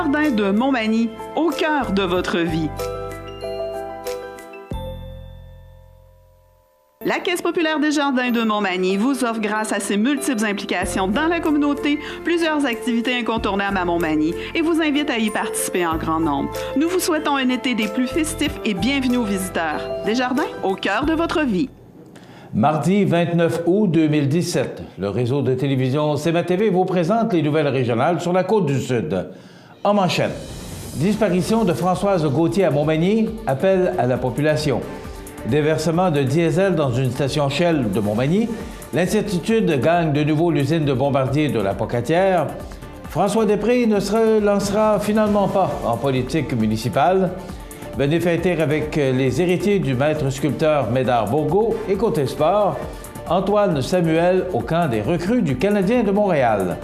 Desjardins de Montmagny, au cœur de votre vie. La Caisse populaire Desjardins de Montmagny vous offre, grâce à ses multiples implications dans la communauté, plusieurs activités incontournables à Montmagny et vous invite à y participer en grand nombre. Nous vous souhaitons un été des plus festifs et bienvenue aux visiteurs. Desjardins, au cœur de votre vie. Mardi 29 août 2017, le réseau de télévision CMA-TV vous présente les nouvelles régionales sur la Côte-du-Sud. En manchette, disparition de Françoise Gauthier à Montmagny, appel à la population. Déversement de diesel dans une station Shell de Montmagny, l'incertitude gagne de nouveau l'usine de Bombardier de la Pocatière. François Després ne se lancera finalement pas en politique municipale. Venez fêter avec les héritiers du maître sculpteur Médard Bourgault et côté sport, Antoine Samuel au camp des recrues du Canadien de Montréal.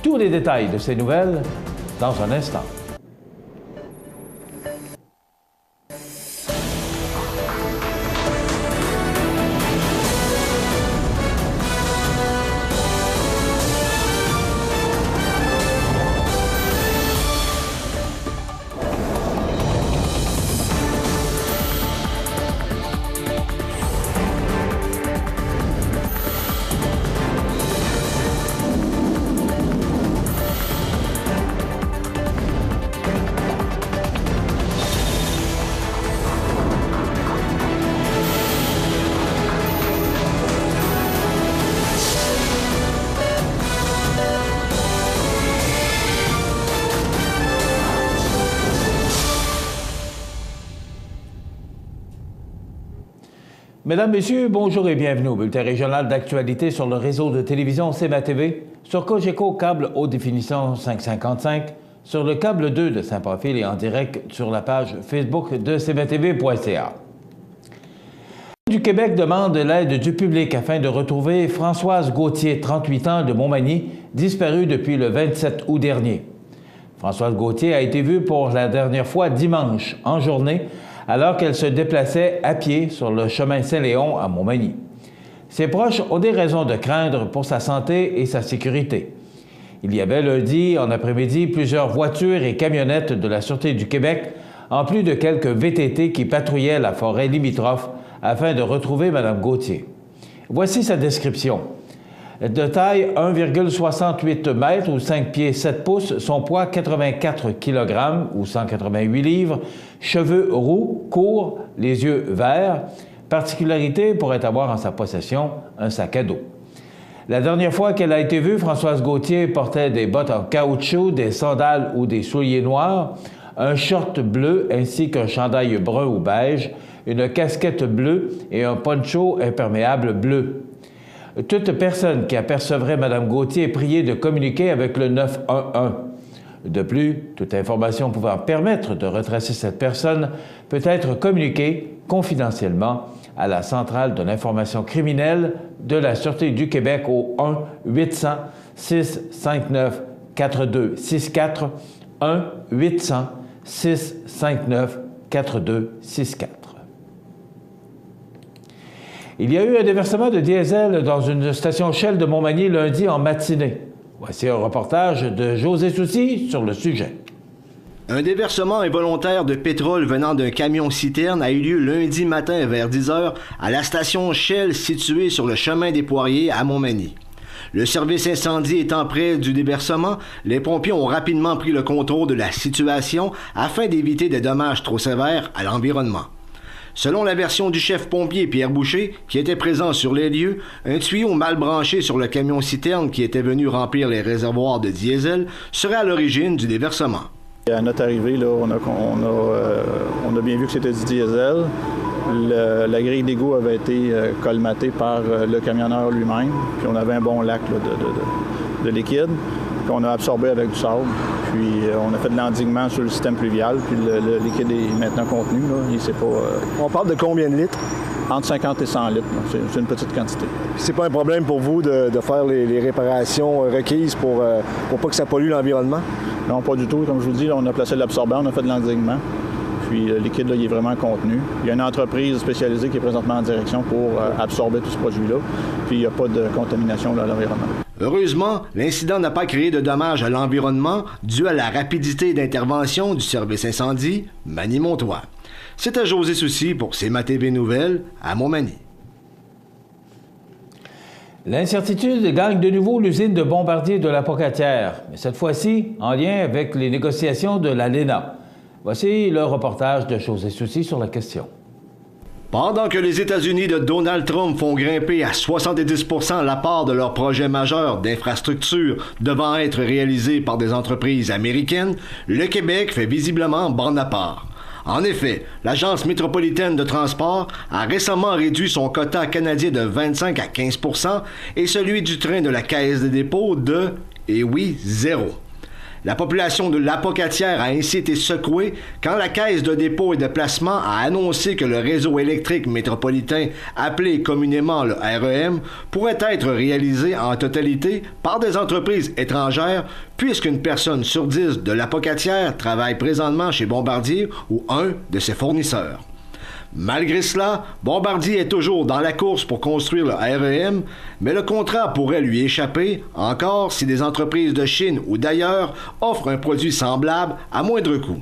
Tous les détails de ces nouvelles dans un instant. Mesdames, Messieurs, bonjour et bienvenue au bulletin régional d'actualité sur le réseau de télévision CMA-TV, sur Cogeco câble haute définition 555, sur le câble 2 de Saint-Pamphile et en direct sur la page Facebook de cmatv.ca. Du Québec demande l'aide du public afin de retrouver Françoise Gauthier, 38 ans, de Montmagny, disparue depuis le 27 août dernier. Françoise Gauthier a été vue pour la dernière fois dimanche en journée, alors qu'elle se déplaçait à pied sur le chemin Saint-Léon à Montmagny. Ses proches ont des raisons de craindre pour sa santé et sa sécurité. Il y avait lundi, en après-midi, plusieurs voitures et camionnettes de la Sûreté du Québec, en plus de quelques VTT qui patrouillaient la forêt limitrophe afin de retrouver Mme Gauthier. Voici sa description. De taille 1,68 m ou 5 pieds 7 pouces, son poids 84 kg ou 188 livres, cheveux roux, courts, les yeux verts. Particularité pourrait avoir en sa possession un sac à dos. La dernière fois qu'elle a été vue, Françoise Gauthier portait des bottes en caoutchouc, des sandales ou des souliers noirs, un short bleu ainsi qu'un chandail brun ou beige, une casquette bleue et un poncho imperméable bleu. Toute personne qui apercevrait Mme Gauthier est priée de communiquer avec le 911. De plus, toute information pouvant permettre de retracer cette personne peut être communiquée confidentiellement à la Centrale de l'information criminelle de la Sûreté du Québec au 1-800-659-4264, 1-800-659-4264. Il y a eu un déversement de diesel dans une station Shell de Montmagny lundi en matinée. Voici un reportage de José Soucy sur le sujet. Un déversement involontaire de pétrole venant d'un camion-citerne a eu lieu lundi matin vers 10 h à la station Shell située sur le chemin des Poiriers à Montmagny. Le service incendie étant près du déversement, les pompiers ont rapidement pris le contrôle de la situation afin d'éviter des dommages trop sévères à l'environnement. Selon la version du chef pompier Pierre Boucher, qui était présent sur les lieux, un tuyau mal branché sur le camion-citerne qui était venu remplir les réservoirs de diesel serait à l'origine du déversement. À notre arrivée, là, on a bien vu que c'était du diesel. La grille d'égout avait été colmatée par le camionneur lui-même, puis on avait un bon lac là, de liquide qu'on a absorbé avec du sable. Puis on a fait de l'endiguement sur le système pluvial, puis le liquide est maintenant contenu. Là. On parle de combien de litres? Entre 50 et 100 litres. C'est une petite quantité. C'est pas un problème pour vous de faire les réparations requises pour pas que ça pollue l'environnement? Non, pas du tout. Comme je vous dis, là, on a placé l'absorbant, on a fait de l'endiguement. Puis le liquide, là, il est vraiment contenu. Il y a une entreprise spécialisée qui est présentement en direction pour absorber tout ce produit-là. Puis il n'y a pas de contamination là, à l'environnement. Heureusement, l'incident n'a pas créé de dommages à l'environnement dû à la rapidité d'intervention du service incendie Magny-Montois. C'était José Soucy pour CMA-TV Nouvelles à Montmagny. L'incertitude gagne de nouveau l'usine de Bombardier de la Pocatière, mais cette fois-ci en lien avec les négociations de l'ALENA. Voici le reportage de José Soucy sur la question. Pendant que les États-Unis de Donald Trump font grimper à 70% la part de leurs projets majeurs d'infrastructures devant être réalisés par des entreprises américaines, le Québec fait visiblement borne à part. En effet, l'Agence métropolitaine de transport a récemment réduit son quota canadien de 25 à 15% et celui du train de la Caisse de dépôt de, et oui, 0. La population de La Pocatière a ainsi été secouée quand la Caisse de dépôt et de placement a annoncé que le réseau électrique métropolitain, appelé communément le REM, pourrait être réalisé en totalité par des entreprises étrangères puisqu'une personne sur 10 de La Pocatière travaille présentement chez Bombardier ou un de ses fournisseurs. Malgré cela, Bombardier est toujours dans la course pour construire le REM, mais le contrat pourrait lui échapper, encore si des entreprises de Chine ou d'ailleurs offrent un produit semblable à moindre coût.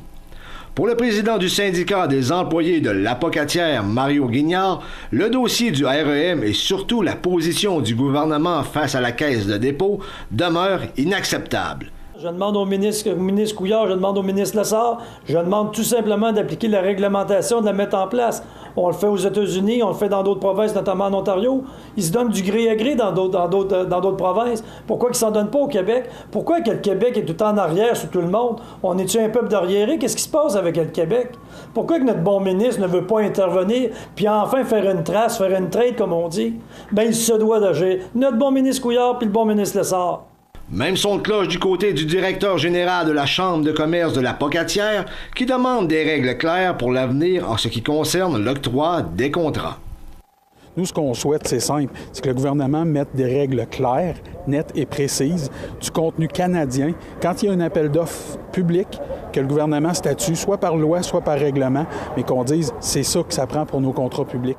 Pour le président du syndicat des employés de La Pocatière, Mario Guignard, le dossier du REM et surtout la position du gouvernement face à la Caisse de dépôt demeure inacceptable. Je demande au ministre Couillard, je demande au ministre Lessard, je demande tout simplement d'appliquer la réglementation, de la mettre en place. On le fait aux États-Unis, on le fait dans d'autres provinces, notamment en Ontario. Ils se donnent du gré à gré dans d'autres provinces. Pourquoi ils ne s'en donnent pas au Québec? Pourquoi que le Québec est tout le temps en arrière sur tout le monde? On est-tu un peuple d'arriérés? Qu'est-ce qui se passe avec le Québec? Pourquoi que notre bon ministre ne veut pas intervenir puis enfin faire une trace, faire une trade, comme on dit? Bien, il se doit d'agir. Notre bon ministre Couillard puis le bon ministre Lessard. Même son de cloche du côté du directeur général de la Chambre de commerce de La Pocatière qui demande des règles claires pour l'avenir en ce qui concerne l'octroi des contrats. Nous, ce qu'on souhaite, c'est simple, c'est que le gouvernement mette des règles claires, nettes et précises, du contenu canadien. Quand il y a un appel d'offres public, que le gouvernement statue soit par loi, soit par règlement, mais qu'on dise c'est ça que ça prend pour nos contrats publics.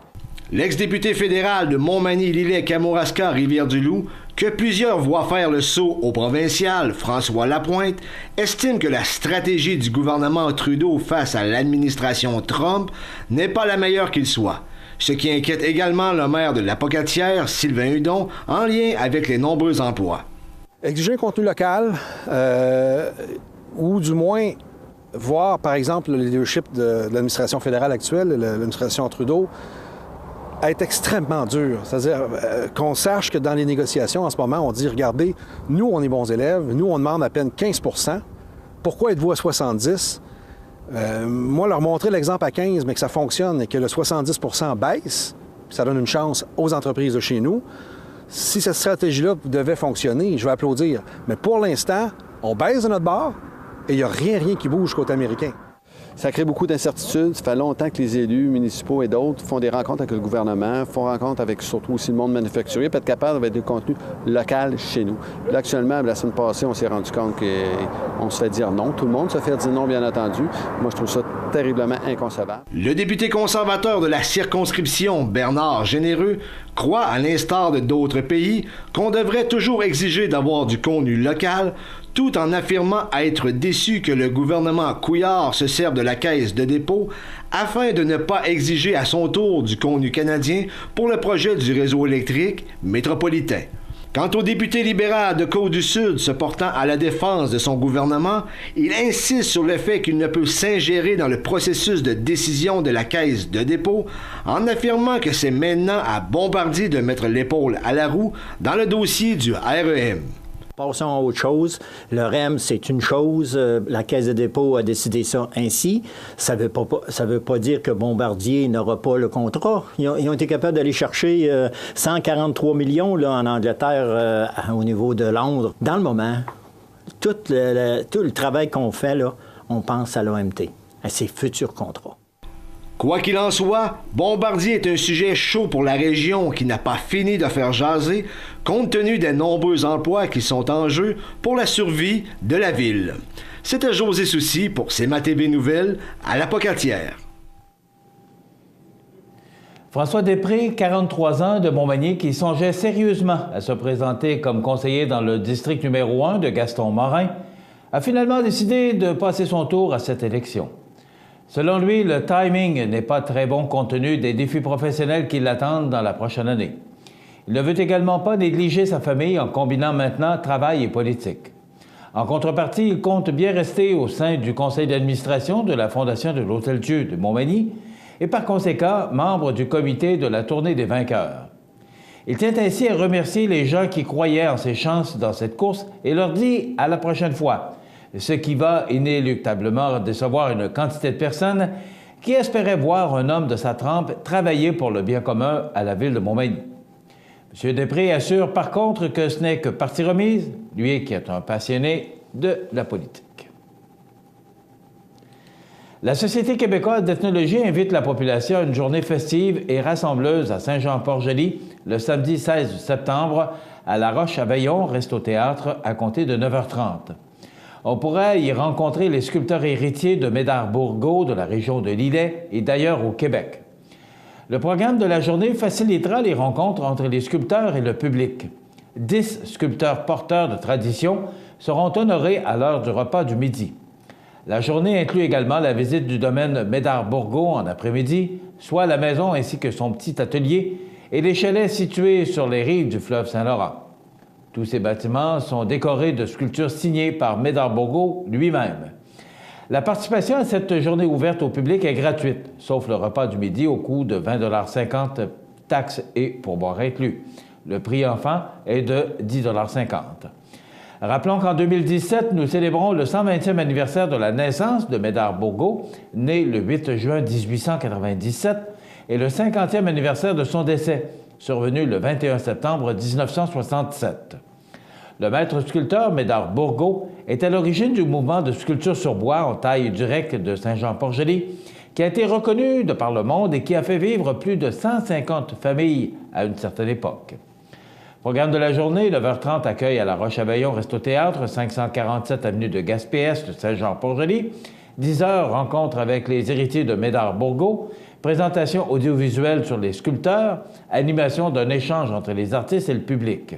L'ex-député fédéral de Montmagny, Lillet, Kamouraska, Rivière-du-Loup, que plusieurs voient faire le saut au provincial, François Lapointe, estime que la stratégie du gouvernement Trudeau face à l'administration Trump n'est pas la meilleure qu'il soit. Ce qui inquiète également le maire de La Pocatière, Sylvain Hudon, en lien avec les nombreux emplois. Exiger un contenu local, ou du moins voir, par exemple, le leadership de l'administration fédérale actuelle, l'administration Trudeau, être extrêmement dur. C'est-à-dire qu'on sache que dans les négociations, en ce moment, on dit, regardez, nous, on est bons élèves, nous, on demande à peine 15 %. Pourquoi êtes-vous à 70 moi, leur montrer l'exemple à 15, mais que ça fonctionne et que le 70 % baisse, puis ça donne une chance aux entreprises de chez nous. Si cette stratégie-là devait fonctionner, je vais applaudir. Mais pour l'instant, on baisse de notre bord et il n'y a rien qui bouge côté américain. Ça crée beaucoup d'incertitudes. Ça fait longtemps que les élus municipaux et d'autres font des rencontres avec le gouvernement, font rencontres avec surtout aussi le monde manufacturier, pour être capable d'avoir du contenu local chez nous. Là, actuellement, la semaine passée, on s'est rendu compte qu'on se fait dire non. Tout le monde se fait dire non, bien entendu. Moi, je trouve ça terriblement inconcevable. Le député conservateur de la circonscription, Bernard Généreux, croit, à l'instar de d'autres pays, qu'on devrait toujours exiger d'avoir du contenu local, tout en affirmant être déçu que le gouvernement Couillard se serve de la Caisse de dépôt afin de ne pas exiger à son tour du contenu canadien pour le projet du réseau électrique métropolitain. Quant au député libéral de Côte-du-Sud se portant à la défense de son gouvernement, il insiste sur le fait qu'il ne peut s'ingérer dans le processus de décision de la Caisse de dépôt en affirmant que c'est maintenant à Bombardier de mettre l'épaule à la roue dans le dossier du REM. Passons à autre chose. Le REM, c'est une chose. La Caisse de dépôt a décidé ça ainsi. Ça veut pas dire que Bombardier n'aura pas le contrat. Ils ont été capables d'aller chercher 143 millions là, en Angleterre au niveau de Londres. Dans le moment, tout le travail qu'on fait, là, on pense à l'OMT, à ses futurs contrats. Quoi qu'il en soit, Bombardier est un sujet chaud pour la région qui n'a pas fini de faire jaser, compte tenu des nombreux emplois qui sont en jeu pour la survie de la ville. C'était José Soucy pour CMA-TV Nouvelles à La Pocatière. François Després, 43 ans, de Montmagny, qui songeait sérieusement à se présenter comme conseiller dans le district numéro 1 de Gaston-Morin, a finalement décidé de passer son tour à cette élection. Selon lui, le timing n'est pas très bon compte tenu des défis professionnels qui l'attendent dans la prochaine année. Il ne veut également pas négliger sa famille en combinant maintenant travail et politique. En contrepartie, il compte bien rester au sein du conseil d'administration de la Fondation de l'Hôtel-Dieu de Montmagny et par conséquent membre du comité de la Tournée des vainqueurs. Il tient ainsi à remercier les gens qui croyaient en ses chances dans cette course et leur dit à la prochaine fois, ce qui va inéluctablement décevoir une quantité de personnes qui espéraient voir un homme de sa trempe travailler pour le bien commun à la ville de Montmagny. M. Després assure par contre que ce n'est que partie remise, lui qui est un passionné de la politique. La Société québécoise d'ethnologie invite la population à une journée festive et rassembleuse à Saint-Jean-Port-Joli le samedi 16 septembre à La Roche-à-Veillon, Resto-Théâtre, à compter de 9h30. On pourrait y rencontrer les sculpteurs héritiers de Médard-Bourgault de la région de l'Îlet et d'ailleurs au Québec. Le programme de la journée facilitera les rencontres entre les sculpteurs et le public. 10 sculpteurs porteurs de tradition seront honorés à l'heure du repas du midi. La journée inclut également la visite du domaine Médard-Bourgault en après-midi, soit la maison ainsi que son petit atelier, et les chalets situés sur les rives du fleuve Saint-Laurent. Tous ces bâtiments sont décorés de sculptures signées par Médard-Bourgault lui-même. La participation à cette journée ouverte au public est gratuite, sauf le repas du midi au coût de 20,50 $, taxes et pourboires inclus. Le prix enfant est de 10,50 $. Rappelons qu'en 2017, nous célébrons le 120e anniversaire de la naissance de Médard-Bourgault, né le 8 juin 1897, et le 50e anniversaire de son décès, survenu le 21 septembre 1967. Le maître sculpteur Médard-Bourgault est à l'origine du mouvement de sculpture sur bois en taille directe de Saint-Jean-Port-Joli, qui a été reconnu de par le monde et qui a fait vivre plus de 150 familles à une certaine époque. Programme de la journée, 9h30, accueil à La Roche-à-Veillon, Resto-Théâtre, 547 avenue de Gaspé-Est, de Saint-Jean-Port-Joli. 10h, rencontre avec les héritiers de Médard-Bourgault. Présentation audiovisuelle sur les sculpteurs. Animation d'un échange entre les artistes et le public.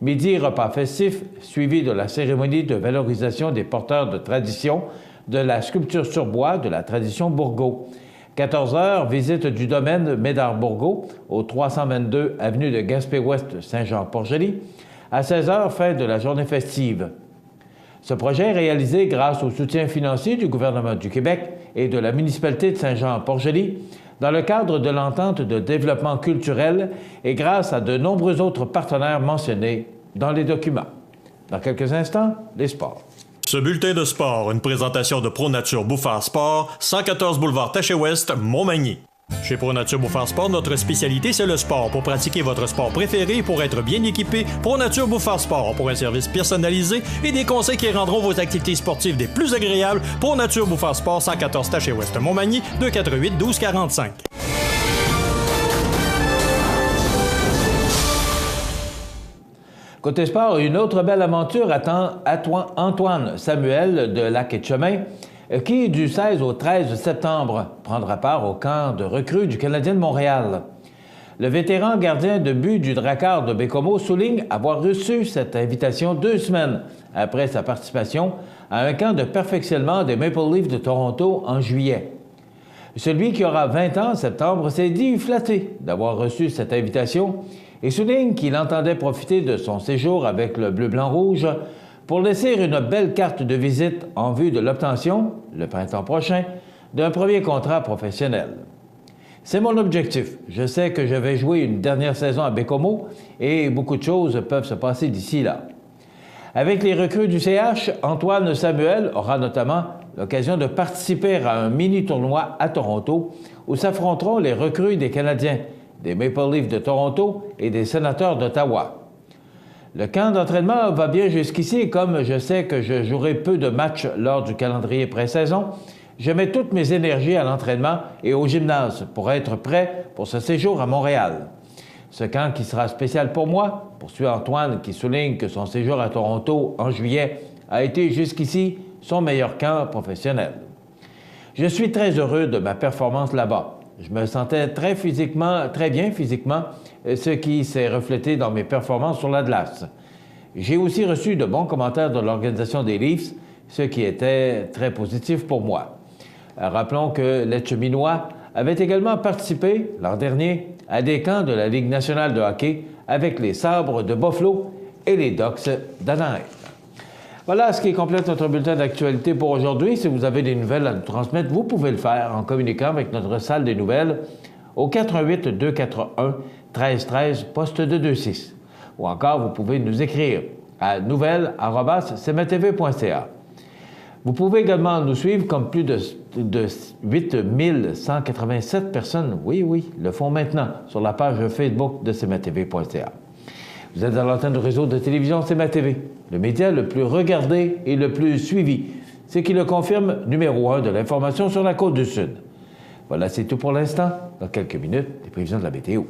Midi, repas festif, suivi de la cérémonie de valorisation des porteurs de tradition, de la sculpture sur bois de la tradition Bourgault. 14h, visite du domaine Médard-Bourgault au 322 avenue de Gaspé-Ouest, Saint-Jean-Port-Joli. À 16h, fin de la journée festive. Ce projet est réalisé grâce au soutien financier du gouvernement du Québec et de la municipalité de Saint-Jean-Port-Joli dans le cadre de l'entente de développement culturel et grâce à de nombreux autres partenaires mentionnés dans les documents. Dans quelques instants, les sports. Ce bulletin de sport, une présentation de ProNature Bouffard Sport, 114 boulevard Taché-Ouest, Montmagny. Chez ProNature Bouffard Sport, notre spécialité, c'est le sport. Pour pratiquer votre sport préféré et pour être bien équipé, ProNature Bouffard Sport pour un service personnalisé et des conseils qui rendront vos activités sportives des plus agréables. ProNature Bouffard Sport, 114 Taché-Ouest, Montmagny, 248-1245. Côté sport, une autre belle aventure attend Antoine Samuel de Lac-et-Chemin, qui, du 16 au 13 septembre, prendra part au camp de recrues du Canadien de Montréal. Le vétéran gardien de but du Drakkar de Baie-Comeau souligne avoir reçu cette invitation 2 semaines après sa participation à un camp de perfectionnement des Maple Leafs de Toronto en juillet. Celui qui aura 20 ans en septembre s'est dit flatté d'avoir reçu cette invitation et souligne qu'il entendait profiter de son séjour avec le Bleu-Blanc-Rouge pour laisser une belle carte de visite en vue de l'obtention, le printemps prochain, d'un premier contrat professionnel. C'est mon objectif. Je sais que je vais jouer une dernière saison à Baie-Comeau et beaucoup de choses peuvent se passer d'ici là. Avec les recrues du CH, Antoine Samuel aura notamment l'occasion de participer à un mini-tournoi à Toronto où s'affronteront les recrues des Canadiens, des Maple Leafs de Toronto et des Sénateurs d'Ottawa. Le camp d'entraînement va bien jusqu'ici et comme je sais que je jouerai peu de matchs lors du calendrier pré-saison, je mets toutes mes énergies à l'entraînement et au gymnase pour être prêt pour ce séjour à Montréal. Ce camp qui sera spécial pour moi, poursuit Antoine qui souligne que son séjour à Toronto en juillet a été jusqu'ici son meilleur camp professionnel. Je suis très heureux de ma performance là-bas. Je me sentais très bien physiquement, ce qui s'est reflété dans mes performances sur la glace. J'ai aussi reçu de bons commentaires de l'organisation des Leafs, ce qui était très positif pour moi. Rappelons que les Cheminois avaient également participé, l'an dernier, à des camps de la Ligue nationale de hockey avec les Sabres de Buffalo et les Ducks d'Anaheim. Voilà ce qui complète notre bulletin d'actualité pour aujourd'hui. Si vous avez des nouvelles à nous transmettre, vous pouvez le faire en communiquant avec notre salle des nouvelles au 418-241-1313, poste 226. Ou encore, vous pouvez nous écrire à nouvelles@cmatv.ca. Vous pouvez également nous suivre comme plus de 8187 personnes, oui, le font maintenant sur la page Facebook de cmatv.ca. Vous êtes à l'antenne du réseau de télévision CMA-TV, le média le plus regardé et le plus suivi, ce qui le confirme numéro 1 de l'information sur la Côte-du-Sud. Voilà, c'est tout pour l'instant. Dans quelques minutes, les prévisions de la météo.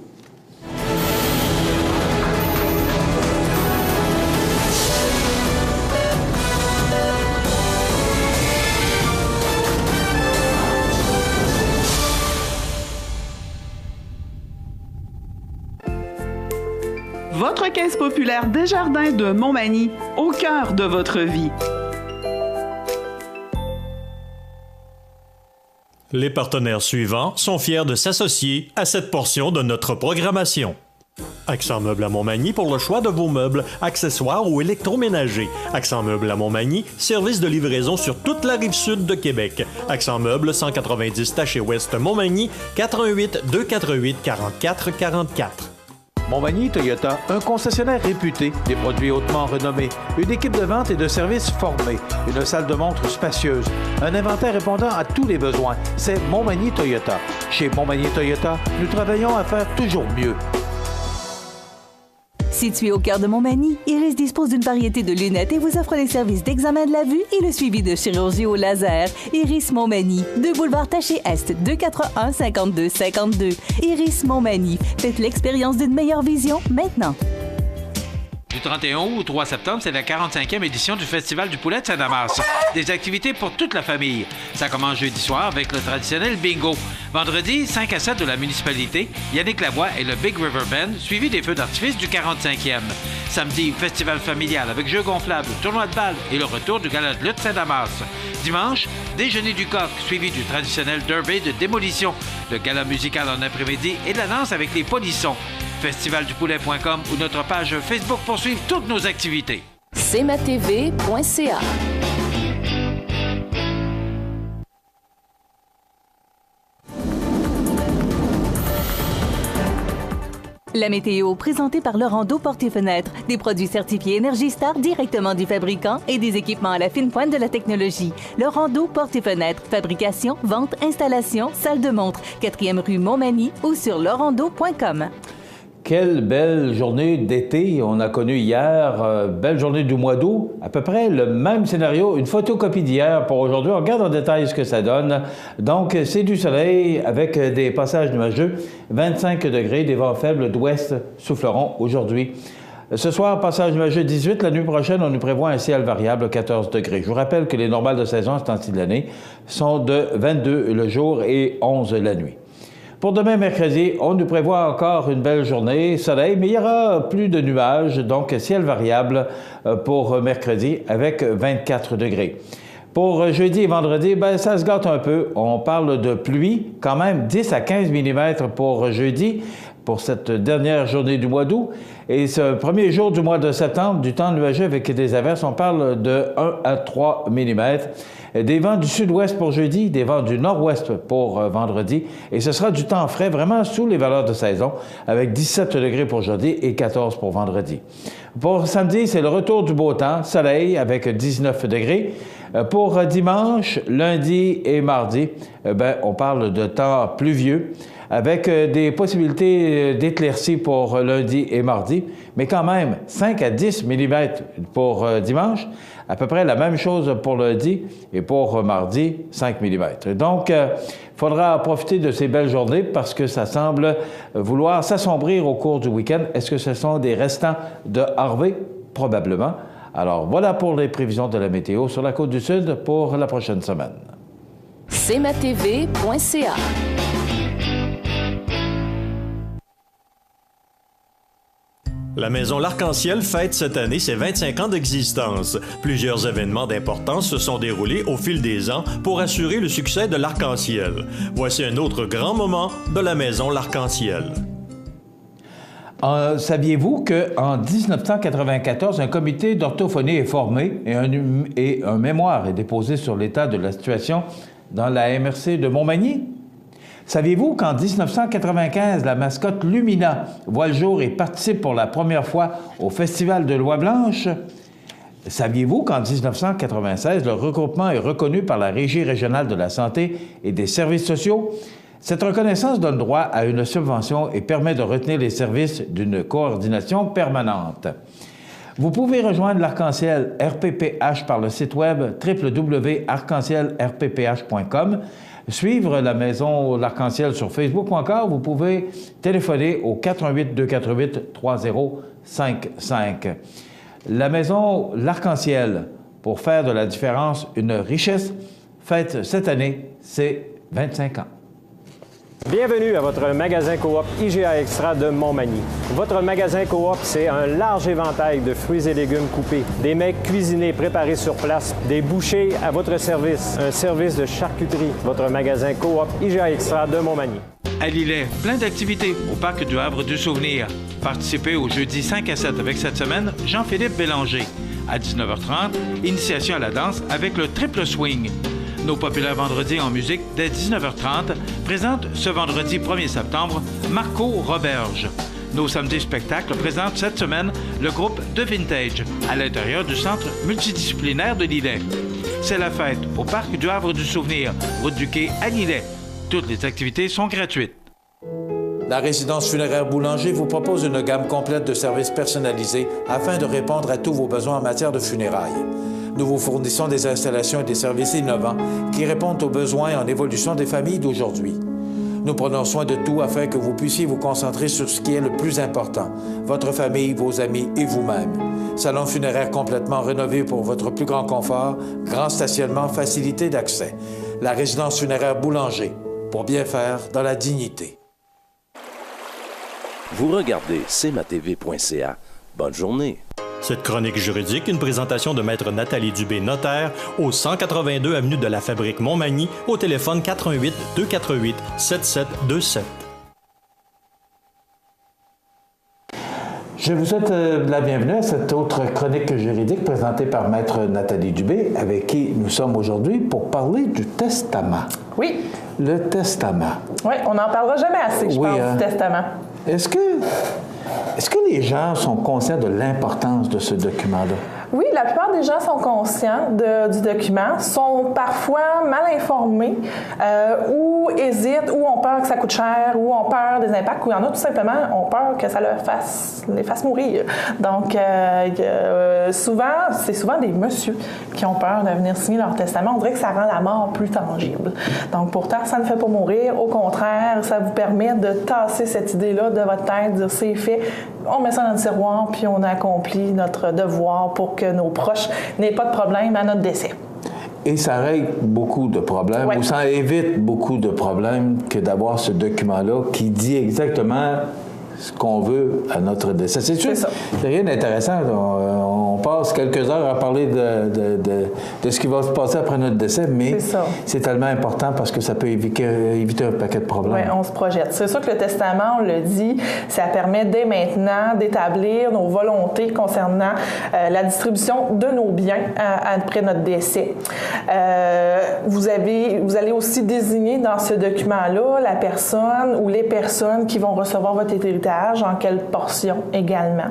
Votre caisse populaire Desjardins de Montmagny, au cœur de votre vie. Les partenaires suivants sont fiers de s'associer à cette portion de notre programmation. Accent Meubles à Montmagny pour le choix de vos meubles, accessoires ou électroménagers. Accent Meubles à Montmagny, service de livraison sur toute la rive sud de Québec. Accent Meubles, 190 Taché-Ouest Montmagny, 418-248-4444. Montmagny Toyota, un concessionnaire réputé, des produits hautement renommés, une équipe de vente et de services formée, une salle de montre spacieuse, un inventaire répondant à tous les besoins. C'est Montmagny Toyota. Chez Montmagny Toyota, nous travaillons à faire toujours mieux. Situé au cœur de Montmagny, Iris dispose d'une variété de lunettes et vous offre les services d'examen de la vue et le suivi de chirurgie au laser. Iris Montmagny, 2 boulevard Taché-Est, 241-5252. Iris Montmagny, faites l'expérience d'une meilleure vision maintenant. Du 31 août au 3 septembre, c'est la 45e édition du Festival du poulet de Saint-Damas. Des activités pour toute la famille. Ça commence jeudi soir avec le traditionnel bingo. Vendredi, 5 à 7 de la municipalité, Yannick Lavoie et le Big River Band, suivi des feux d'artifice du 45e. Samedi, festival familial avec jeux gonflables, tournoi de balles et le retour du gala de lutte Saint-Damas. Dimanche, déjeuner du coq, suivi du traditionnel derby de démolition, le gala musical en après-midi et de la danse avec les polissons. Festivaldupoulet.com ou notre page Facebook pour suivre toutes nos activités. cmatv.ca. La météo, présentée par Laurando Portes et Fenêtres. Des produits certifiés Énergie Star directement du fabricant et des équipements à la fine pointe de la technologie. Laurando Portes et Fenêtres. Fabrication, vente, installation, salle de montre. 4e rue Montmagny ou sur laurando.com. Quelle belle journée d'été on a connue hier, belle journée du mois d'août, à peu près le même scénario, une photocopie d'hier pour aujourd'hui. On regarde en détail ce que ça donne. Donc, c'est du soleil avec des passages nuageux, 25 degrés, des vents faibles d'ouest souffleront aujourd'hui. Ce soir, passage nuageux 18. La nuit prochaine, on nous prévoit un ciel variable 14 degrés. Je vous rappelle que les normales de saison à ce temps-ci de l'année sont de 22 le jour et 11 la nuit. Pour demain, mercredi, on nous prévoit encore une belle journée, soleil, mais il y aura plus de nuages, donc ciel variable pour mercredi avec 24 degrés. Pour jeudi et vendredi, ça se gâte un peu. On parle de pluie, quand même 10 à 15 mm pour jeudi, pour cette dernière journée du mois d'août. Et ce premier jour du mois de septembre, du temps nuageux avec des averses, on parle de 1 à 3 mm. Des vents du sud-ouest pour jeudi, des vents du nord-ouest pour vendredi. Et ce sera du temps frais, vraiment sous les valeurs de saison, avec 17 degrés pour jeudi et 14 pour vendredi. Pour samedi, c'est le retour du beau temps, soleil avec 19 degrés. Pour dimanche, lundi et mardi, on parle de temps pluvieux, avec des possibilités d'éclaircies pour lundi et mardi, mais quand même 5 à 10 mm pour dimanche, à peu près la même chose pour lundi et pour mardi, 5 mm. Donc, il faudra profiter de ces belles journées parce que ça semble vouloir s'assombrir au cours du week-end. Est-ce que ce sont des restants de Harvey? Probablement. Alors, voilà pour les prévisions de la météo sur la Côte-du-Sud pour la prochaine semaine. cmatv.ca. La Maison L'Arc-en-Ciel fête cette année ses 25 ans d'existence. Plusieurs événements d'importance se sont déroulés au fil des ans pour assurer le succès de l'Arc-en-Ciel. Voici un autre grand moment de la Maison L'Arc-en-Ciel. Saviez-vous qu'en 1994, un comité d'orthophonie est formé et un mémoire est déposé sur l'état de la situation dans la MRC de Montmagny? Saviez-vous qu'en 1995, la mascotte Lumina voit le jour et participe pour la première fois au Festival de Loi-Blanche? Saviez-vous qu'en 1996, le regroupement est reconnu par la Régie régionale de la santé et des services sociaux? Cette reconnaissance donne droit à une subvention et permet de retenir les services d'une coordination permanente. Vous pouvez rejoindre l'Arc-en-Ciel RPPH par le site web www.arc-en-ciel-rpph.com, suivre la Maison L'Arc-en-Ciel sur Facebook ou encore vous pouvez téléphoner au 418-248-3055. La Maison L'Arc-en-Ciel, pour faire de la différence une richesse, fête cette année ses 25 ans. Bienvenue à votre magasin Coop IGA Extra de Montmagny. Votre magasin Coop, c'est un large éventail de fruits et légumes coupés, des mets cuisinés préparés sur place, des bouchées à votre service, un service de charcuterie. Votre magasin Coop IGA Extra de Montmagny. À Lillet, plein d'activités au Parc du Havre du Souvenir. Participez au jeudi 5 à 7 avec cette semaine Jean-Philippe Bélanger. À 19h30, initiation à la danse avec le triple swing. Nos populaires vendredis en musique dès 19h30 présentent ce vendredi 1er septembre Marco Roberge. Nos samedis spectacles présentent cette semaine le groupe The Vintage à l'intérieur du centre multidisciplinaire de Lillet. C'est la fête au Parc du Havre du Souvenir, route du Quai à Lillet. Toutes les activités sont gratuites. La résidence funéraire Boulanger vous propose une gamme complète de services personnalisés afin de répondre à tous vos besoins en matière de funérailles. Nous vous fournissons des installations et des services innovants qui répondent aux besoins en évolution des familles d'aujourd'hui. Nous prenons soin de tout afin que vous puissiez vous concentrer sur ce qui est le plus important, votre famille, vos amis et vous-même. Salon funéraire complètement rénové pour votre plus grand confort, grand stationnement, facilité d'accès. La résidence funéraire Boulanger, pour bien faire dans la dignité. Vous regardez cmatv.ca. Bonne journée. Cette chronique juridique, une présentation de Maître Nathalie Dubé, notaire, au 182 avenue de la Fabrique Montmagny, au téléphone 418-248-7727. Je vous souhaite la bienvenue à cette autre chronique juridique présentée par Maître Nathalie Dubé, avec qui nous sommes aujourd'hui pour parler du testament. Oui. Le testament. Oui, on n'en parlera jamais assez, je pense, du testament. Est-ce que les gens sont conscients de l'importance de ce document-là? Oui, la plupart des gens sont conscients du document, sont parfois mal informés ou hésitent, ou ont peur que ça coûte cher, ou ont peur des impacts, ou il y en a tout simplement ont peur que ça les fasse mourir. Donc, c'est souvent des messieurs qui ont peur de venir signer leur testament. On dirait que ça rend la mort plus tangible. Donc, pourtant, ça ne fait pas mourir. Au contraire, ça vous permet de tasser cette idée-là de votre tête, de dire c'est fait, on met ça dans le tiroir, puis on accomplit notre devoir pour que nos proches n'aient pas de problème à notre décès. Et ça règle beaucoup de problèmes, ou ça évite beaucoup de problèmes que d'avoir ce document-là qui dit exactement ce qu'on veut à notre décès. C'est sûr, c'est rien d'intéressant. On passe quelques heures à parler de ce qui va se passer après notre décès, mais c'est tellement important parce que ça peut éviter un paquet de problèmes. Oui, on se projette. C'est sûr que le testament, on le dit, ça permet dès maintenant d'établir nos volontés concernant la distribution de nos biens après notre décès. Vous allez aussi désigner dans ce document-là la personne ou les personnes qui vont recevoir votre héritage, en quelle portion également.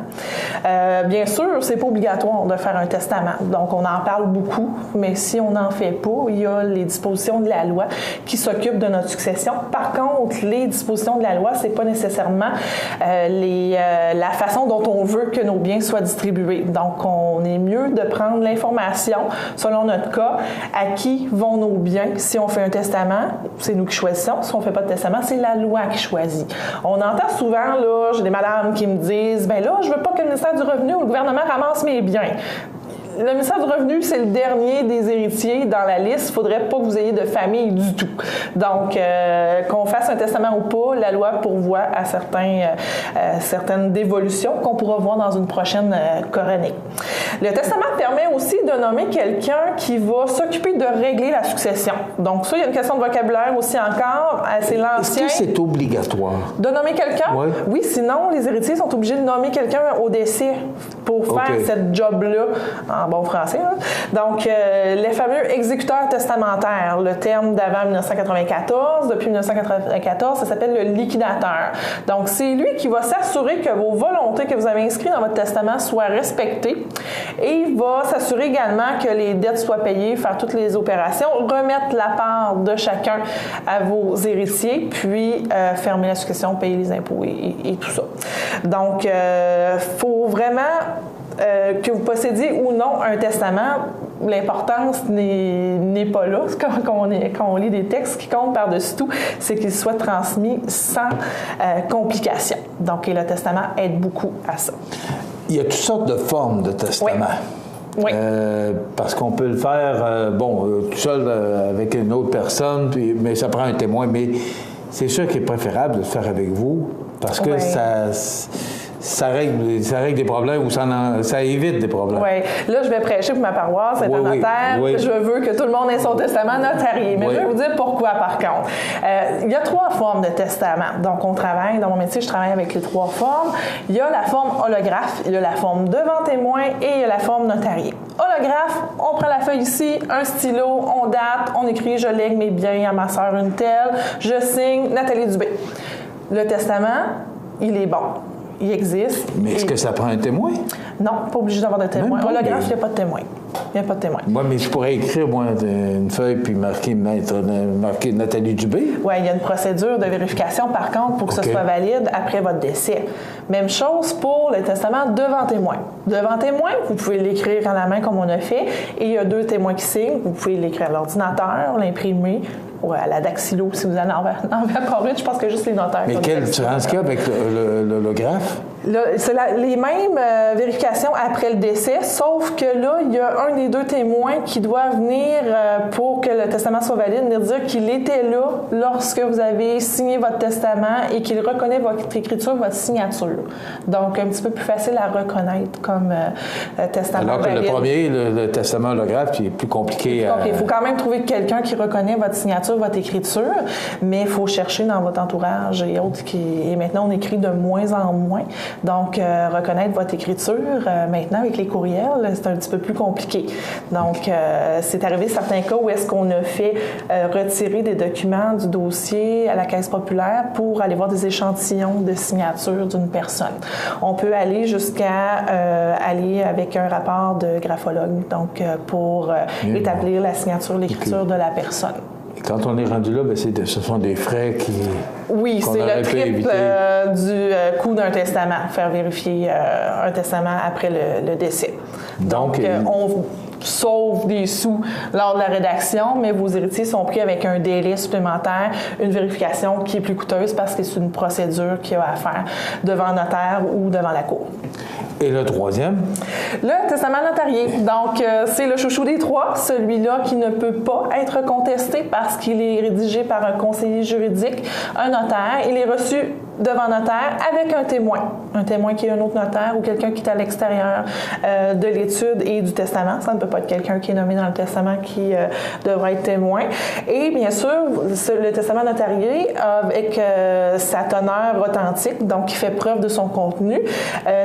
Bien sûr, c'est pas obligatoire de faire un testament. Donc, on en parle beaucoup, mais si on n'en fait pas, il y a les dispositions de la loi qui s'occupent de notre succession. Par contre, les dispositions de la loi, c'est pas nécessairement la façon dont on veut que nos biens soient distribués. Donc, on est mieux de prendre l'information, selon notre cas, à qui vont nos biens. Si on fait un testament, c'est nous qui choisissons. Si on fait pas de testament, c'est la loi qui choisit. On entend souvent, là, j'ai des madames qui me disent, ben là, je veux pas que le ministère du Revenu ou le gouvernement ramasse mes biens. le ministère du Revenu, c'est le dernier des héritiers dans la liste. Il ne faudrait pas que vous ayez de famille du tout. Donc, qu'on fasse un testament ou pas, la loi pourvoit à certaines dévolutions qu'on pourra voir dans une prochaine chronique. Le testament permet aussi de nommer quelqu'un qui va s'occuper de régler la succession. Donc, ça, il y a une question de vocabulaire aussi encore. C'est l'ancien. Est-ce que c'est obligatoire? De nommer quelqu'un? Oui. Oui, sinon, les héritiers sont obligés de nommer quelqu'un au décès pour faire cette job-là, en bon français. Hein? Donc, les fameux exécuteurs testamentaires, le terme d'avant 1994, depuis 1994, ça s'appelle le liquidateur. Donc, c'est lui qui va s'assurer que vos volontés que vous avez inscrites dans votre testament soient respectées et il va s'assurer également que les dettes soient payées, faire toutes les opérations, remettre la part de chacun à vos héritiers, puis fermer la succession, payer les impôts et tout ça. Donc, faut vraiment que vous possédiez ou non un testament, l'importance n'est pas là. Quand on lit des textes, ce qui compte par-dessus tout, c'est qu'il soit transmis sans complication. Donc, et le testament aide beaucoup à ça. Il y a toutes sortes de formes de testament. Oui. Parce qu'on peut le faire, tout seul avec une autre personne, mais ça prend un témoin. Mais c'est sûr qu'il est préférable de le faire avec vous, parce que ça règle des problèmes ou ça évite des problèmes. Oui. Là, je vais prêcher pour ma paroisse, être un notaire. Oui. Je veux que tout le monde ait son testament notarié. Mais je vais vous dire pourquoi, par contre. Il y a 3 formes de testament. Donc, on travaille, dans mon métier, je travaille avec les 3 formes. Il y a la forme holographe, il y a la forme devant témoin et il y a la forme notariée. Holographe, on prend la feuille ici, un stylo, on date, on écrit « Je lègue mes biens à ma sœur une telle, je signe Nathalie Dubé ». Le testament, il est bon. Il existe. Mais est-ce que ça prend un témoin? Non, pas obligé d'avoir de témoin. Holographe, il n'y a pas de témoin. Il n'y a pas de témoin. Moi, mais je pourrais écrire, moi, une feuille puis marquer Nathalie Dubé. Oui, il y a une procédure de vérification, par contre, pour que ce soit valide après votre décès. Même chose pour le testament devant témoin. Devant témoin, vous pouvez l'écrire à la main comme on a fait, et il y a 2 témoins qui signent. Vous pouvez l'écrire à l'ordinateur, l'imprimer, ou à la dactylo, si vous en avez encore une. Je pense que juste les notaires. Mais quelle différence qu'il y a avec l'holographe? C'est les mêmes vérifications après le décès, sauf que là, il y a un des 2 témoins qui doit venir pour que le testament soit valide, venir dire qu'il était là lorsque vous avez signé votre testament et qu'il reconnaît votre écriture, votre signature. Donc, un petit peu plus facile à reconnaître comme testament valide. Alors que le premier, le testament holographe, il est plus compliqué. Il faut quand même trouver quelqu'un qui reconnaît votre signature, votre écriture, mais il faut chercher dans votre entourage et autres. Et maintenant, on écrit de moins en moins. Donc, reconnaître votre écriture, maintenant, avec les courriels, c'est un petit peu plus compliqué. Donc, c'est arrivé certains cas où est-ce qu'on a fait retirer des documents du dossier à la Caisse populaire pour aller voir des échantillons de signature d'une personne. On peut aller jusqu'à aller avec un rapport de graphologue, donc pour établir la signature, l'écriture de la personne. Quand on est rendu là, ce sont des frais qui... Oui, c'est le triple du coût d'un testament, faire vérifier un testament après le décès. Donc on sauve des sous lors de la rédaction, mais vos héritiers sont pris avec un délai supplémentaire, une vérification qui est plus coûteuse parce que c'est une procédure qu'il y a à faire devant un notaire ou devant la cour. Et le troisième? Le testament notarié. Donc, c'est le chouchou des 3, celui-là qui ne peut pas être contesté parce qu'il est rédigé par un conseiller juridique, un notaire. Il est reçu devant notaire avec un témoin qui est un autre notaire ou quelqu'un qui est à l'extérieur de l'étude et du testament. Ça ne peut pas être quelqu'un qui est nommé dans le testament qui devra être témoin. Et bien sûr, le testament notarié, avec sa teneur authentique, donc qui fait preuve de son contenu,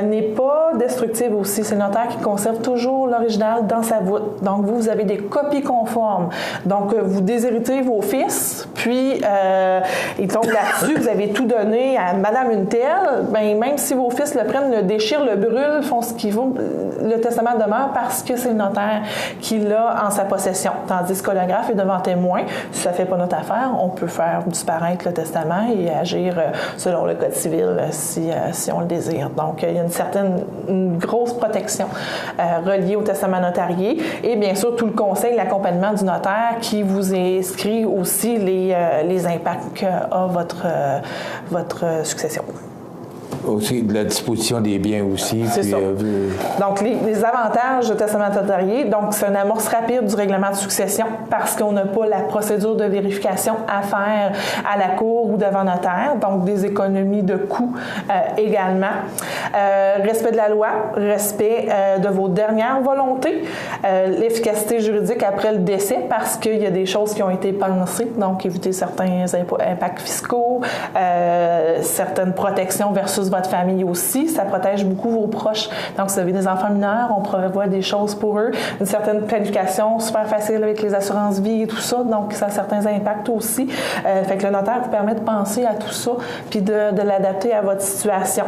n'est pas destructive aussi. C'est le notaire qui conserve toujours l'original dans sa voûte. Donc, vous avez des copies conformes. Donc, vous déshéritez vos fils, puis ils tombent là-dessus, vous avez tout donné à Madame une telle, bien, même si vos fils le prennent, le déchirent, le brûlent, font ce qu'ils vont, le testament demeure parce que c'est le notaire qui l'a en sa possession. Tandis que l'holographe est devant témoin. Si ça ne fait pas notre affaire, on peut faire disparaître le testament et agir selon le Code civil si on le désire. Donc, il y a une grosse protection reliée au testament notarié et bien sûr tout le conseil, l'accompagnement du notaire qui vous inscrit aussi les impacts qu'a votre succession. Aussi de la disposition des biens aussi. C'est ça. Donc, les avantages de testament notarié, donc c'est une amorce rapide du règlement de succession parce qu'on n'a pas la procédure de vérification à faire à la cour ou devant notaire, donc des économies de coûts également. Respect de la loi, respect de vos dernières volontés, l'efficacité juridique après le décès parce qu'il y a des choses qui ont été pensées, donc éviter certains impacts fiscaux, certaines protections versus votre famille aussi. Ça protège beaucoup vos proches. Donc, si vous avez des enfants mineurs, on prévoit des choses pour eux. Une certaine planification super facile avec les assurances vie et tout ça. Donc, ça a certains impacts aussi. Fait que le notaire vous permet de penser à tout ça puis de l'adapter à votre situation.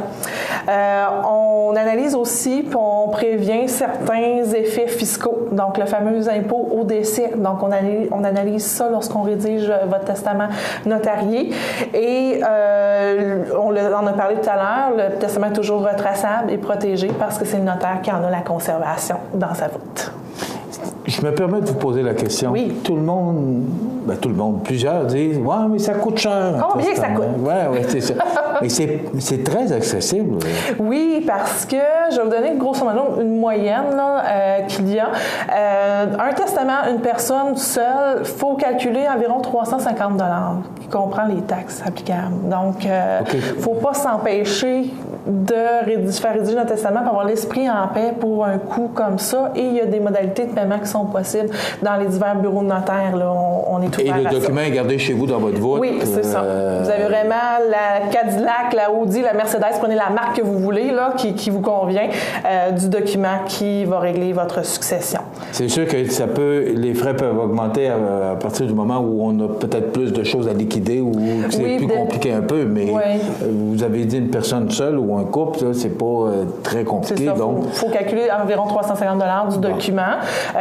On analyse aussi puis on prévient certains effets fiscaux. Donc, le fameux impôt au décès. Donc, on analyse ça lorsqu'on rédige votre testament notarié. Et on en a parlé tout à l'heure, le testament est toujours retraçable et protégé parce que c'est le notaire qui en a la conservation dans sa voûte. Je me permets de vous poser la question. Oui. Tout le monde, plusieurs disent « Ouais, mais ça coûte cher. » Combien ça coûte? Oui, c'est ça. Mais c'est très accessible. Oui, parce que, je vais vous donner grosso modo une moyenne qu'il y a. Un testament, une personne seule, il faut calculer environ 350 $, qui comprend les taxes applicables. Donc, il ne faut pas s'empêcher de faire rédiger notre testament pour avoir l'esprit en paix pour un coût comme ça. Et il y a des modalités de paiement qui sont possibles dans les divers bureaux de notaire. Là, on est ouvert à ça. Et le document est gardé chez vous dans votre voûte? Oui, c'est ça. Vous avez vraiment la Cadillac, la Audi, la Mercedes, prenez la marque que vous voulez, là, qui vous convient, du document qui va régler votre succession. C'est sûr que les frais peuvent augmenter à partir du moment où on a peut-être plus de choses à liquider ou que c'est plus compliqué un peu, mais vous avez dit une personne seule ou un couple, ça, c'est pas très compliqué. C'est ça, il faut calculer environ 350 $ du document.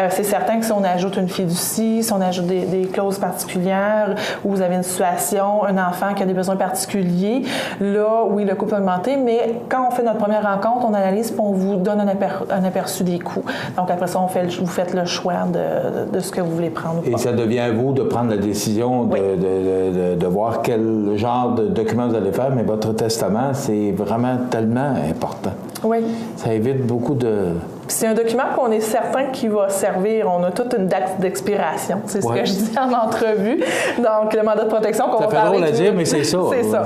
C'est certain que si on ajoute une fiducie, si on ajoute des clauses particulières, ou vous avez une situation, un enfant qui a des besoins particuliers, là, oui, le coût peut augmenter, mais quand on fait notre première rencontre, on analyse et on vous donne un aperçu des coûts. Donc après ça, vous faites le choix de ce que vous voulez prendre. Et ça devient à vous de prendre la décision de voir quel genre de document vous allez faire, mais votre testament, c'est vraiment tellement important. Oui. Ça évite beaucoup de... C'est un document qu'on est certain qu'il va servir. On a toute une date d'expiration. C'est ce que je dis en entrevue. Donc, le mandat de protection qu'on va parler... Ça fait drôle à dire, mais c'est ça. C'est ça.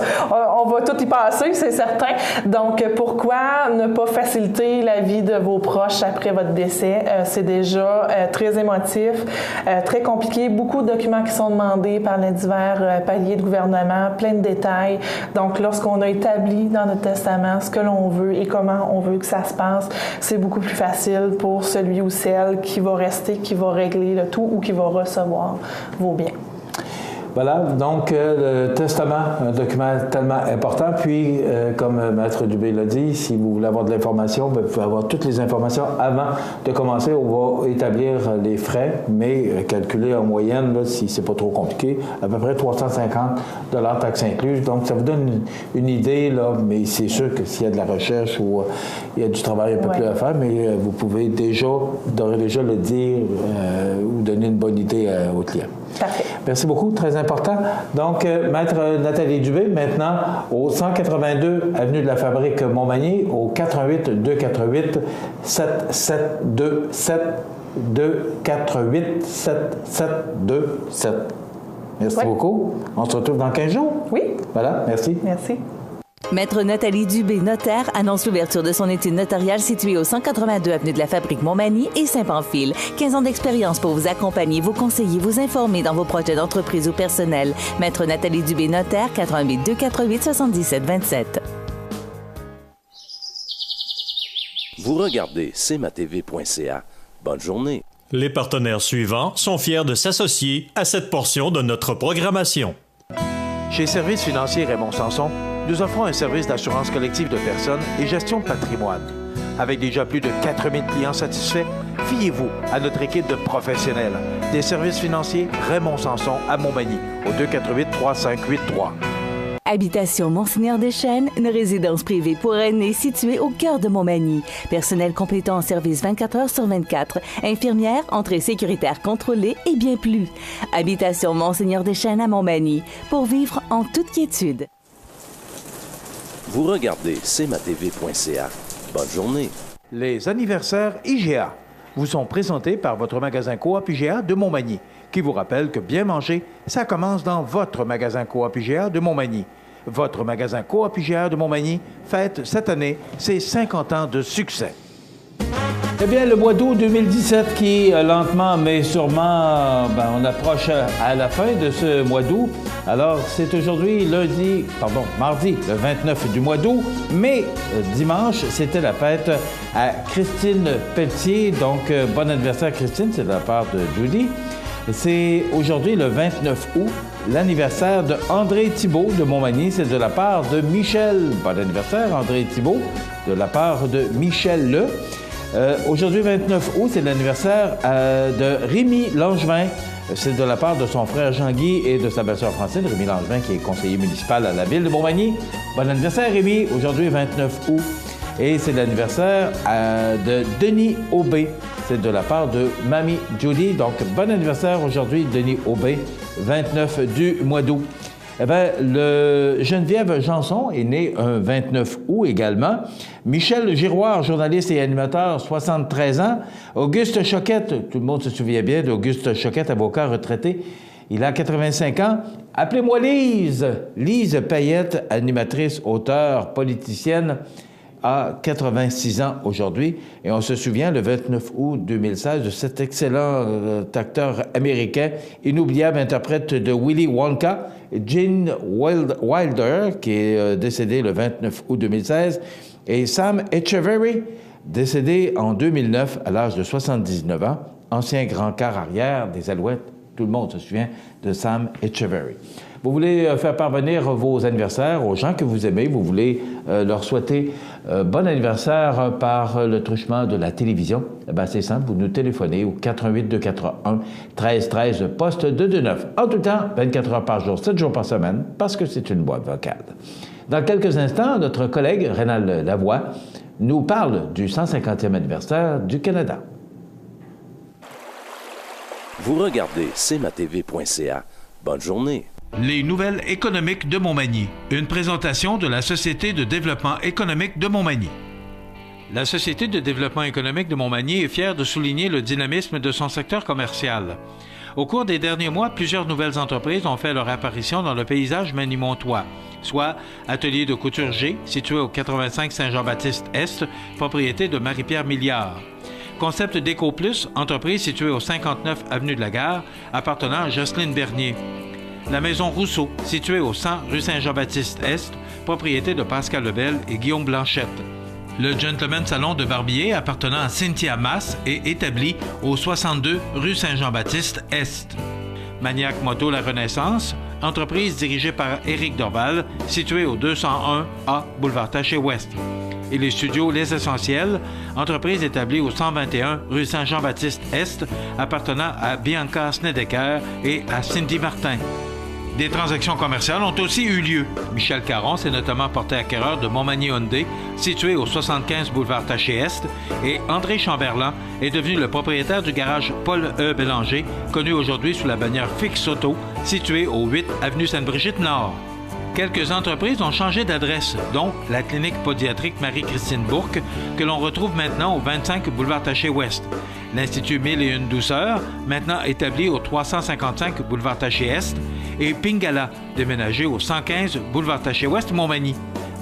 On va tout y passer, c'est certain. Donc, pourquoi ne pas faciliter la vie de vos proches après votre décès? C'est déjà très émotif, très compliqué. Beaucoup de documents qui sont demandés par les divers paliers de gouvernement, plein de détails. Donc, lorsqu'on a établi dans notre testament ce que l'on veut et comment on veut que ça se passe, c'est beaucoup plus facile pour celui ou celle qui va rester, qui va régler le tout ou qui va recevoir vos biens. Voilà, donc le testament, un document tellement important. Puis, comme Maître Dubé l'a dit, si vous voulez avoir de l'information, vous pouvez avoir toutes les informations avant de commencer. On va établir les frais, mais calculer en moyenne, là, si c'est pas trop compliqué, à peu près 350 $ taxes incluses. Donc, ça vous donne une idée, là, mais c'est sûr que s'il y a de la recherche ou il y a du travail un peu plus à faire, mais vous pouvez d'ores et déjà le dire ou donner une bonne idée aux clients. Parfait. Merci beaucoup, très important. Donc, Maître Nathalie Dubé, maintenant, au 182 Avenue de la Fabrique Montmagny, au 88 248 7727 248 7727. Merci beaucoup. On se retrouve dans 15 jours. Oui. Voilà, merci. Merci. Maître Nathalie Dubé, notaire, annonce l'ouverture de son étude notariale située au 182 Avenue de la Fabrique Montmagny et Saint-Pamphile. 15 ans d'expérience pour vous accompagner, vous conseiller, vous informer dans vos projets d'entreprise ou personnel. Maître Nathalie Dubé, notaire, 88 248 77 27. Vous regardez cmatv.ca. Bonne journée. Les partenaires suivants sont fiers de s'associer à cette portion de notre programmation. Chez Services financiers Raymond Sanson, nous offrons un service d'assurance collective de personnes et gestion de patrimoine. Avec déjà plus de 4000 clients satisfaits, fiez-vous à notre équipe de professionnels. Des services financiers Raymond Sanson à Montmagny, au 248-3583. Habitation Monseigneur Deschênes, une résidence privée pour aînés située au cœur de Montmagny. Personnel complétant en service 24 heures sur 24. Infirmière, entrée sécuritaire contrôlée et bien plus. Habitation Monseigneur Deschênes à Montmagny, pour vivre en toute quiétude. Vous regardez cmatv.ca. Bonne journée. Les anniversaires IGA vous sont présentés par votre magasin Coop IGA de Montmagny, qui vous rappelle que bien manger, ça commence dans votre magasin Coop IGA de Montmagny. Votre magasin Coop IGA de Montmagny fête cette année ses 50 ans de succès. Eh bien, le mois d'août 2017 qui, lentement mais sûrement, on approche à la fin de ce mois d'août. Alors, c'est aujourd'hui mardi, le 29 du mois d'août, mais dimanche, c'était la fête à Christine Pelletier. Donc, bon anniversaire Christine, c'est de la part de Judy. C'est aujourd'hui, le 29 août, l'anniversaire de André Thibault de Montmagny. C'est de la part de Michel. Bon anniversaire, André Thibault, de la part de Michel Le. Aujourd'hui, 29 août, c'est l'anniversaire de Rémi Langevin. C'est de la part de son frère Jean-Guy et de sa belle-sœur Francine. Rémi Langevin, qui est conseiller municipal à la ville de Montmagny. Bon anniversaire, Rémi. Aujourd'hui, 29 août. Et c'est l'anniversaire de Denis Aubé. C'est de la part de Mamie Judy. Donc, bon anniversaire aujourd'hui, Denis Aubé, 29 du mois d'août. Eh bien, Geneviève Janson est née un 29 août également. Michel Giroir, journaliste et animateur, 73 ans. Auguste Choquette, tout le monde se souvient bien d'Auguste Choquette, avocat retraité. Il a 85 ans. Appelez-moi Lise. Lise Payette, animatrice, auteure, politicienne, a 86 ans aujourd'hui. Et on se souvient, le 29 août 2016, de cet excellent acteur américain, inoubliable interprète de Willy Wonka, Gene Wilder, qui est décédé le 29 août 2016, et Sam Etcheverry, décédé en 2009 à l'âge de 79 ans, ancien grand quart arrière des Alouettes. Tout le monde se souvient de Sam Etcheverry. Vous voulez faire parvenir vos anniversaires aux gens que vous aimez, vous voulez leur souhaiter bon anniversaire par le truchement de la télévision, eh bien, c'est simple, vous nous téléphonez au 88 241 13 13 poste 229. En tout temps, 24 heures par jour, 7 jours par semaine, parce que c'est une boîte vocale. Dans quelques instants, notre collègue Rénal Lavoie nous parle du 150e anniversaire du Canada. Vous regardez cmatv.ca. Bonne journée. Les nouvelles économiques de Montmagny. Une présentation de la Société de développement économique de Montmagny. La Société de développement économique de Montmagny est fière de souligner le dynamisme de son secteur commercial. Au cours des derniers mois, plusieurs nouvelles entreprises ont fait leur apparition dans le paysage manimontois, soit Atelier de couture G, situé au 85 Saint-Jean-Baptiste-Est, propriété de Marie-Pierre Milliard. Concept Déco Plus, entreprise située au 59 Avenue de la Gare, appartenant à Jocelyne Bernier. La Maison Rousseau, située au 100 rue Saint-Jean-Baptiste-Est, propriété de Pascal Lebel et Guillaume Blanchette. Le Gentleman Salon de Barbier, appartenant à Cynthia Masse et établi au 62 rue Saint-Jean-Baptiste-Est. Maniac Moto La Renaissance, entreprise dirigée par Éric Dorval, située au 201A Boulevard Taché-Ouest. Et les studios Les Essentiels, entreprise établie au 121 rue Saint-Jean-Baptiste-Est, appartenant à Bianca Snedeker et à Cindy Martin. Des transactions commerciales ont aussi eu lieu. Michel Caron s'est notamment porté acquéreur de Montmagny Hyundai, situé au 75 boulevard Taché-Est, et André Chamberlain est devenu le propriétaire du garage Paul E. Bélanger, connu aujourd'hui sous la bannière Fix Auto, situé au 8 avenue Sainte-Brigitte-Nord. Quelques entreprises ont changé d'adresse, dont la clinique pédiatrique Marie-Christine Bourque, que l'on retrouve maintenant au 25 boulevard Taché-Ouest. L'Institut 1001 Douceur, maintenant établi au 355 boulevard Taché-Est, et Pingala, déménagé au 115 boulevard Taché-Ouest, Montmagny.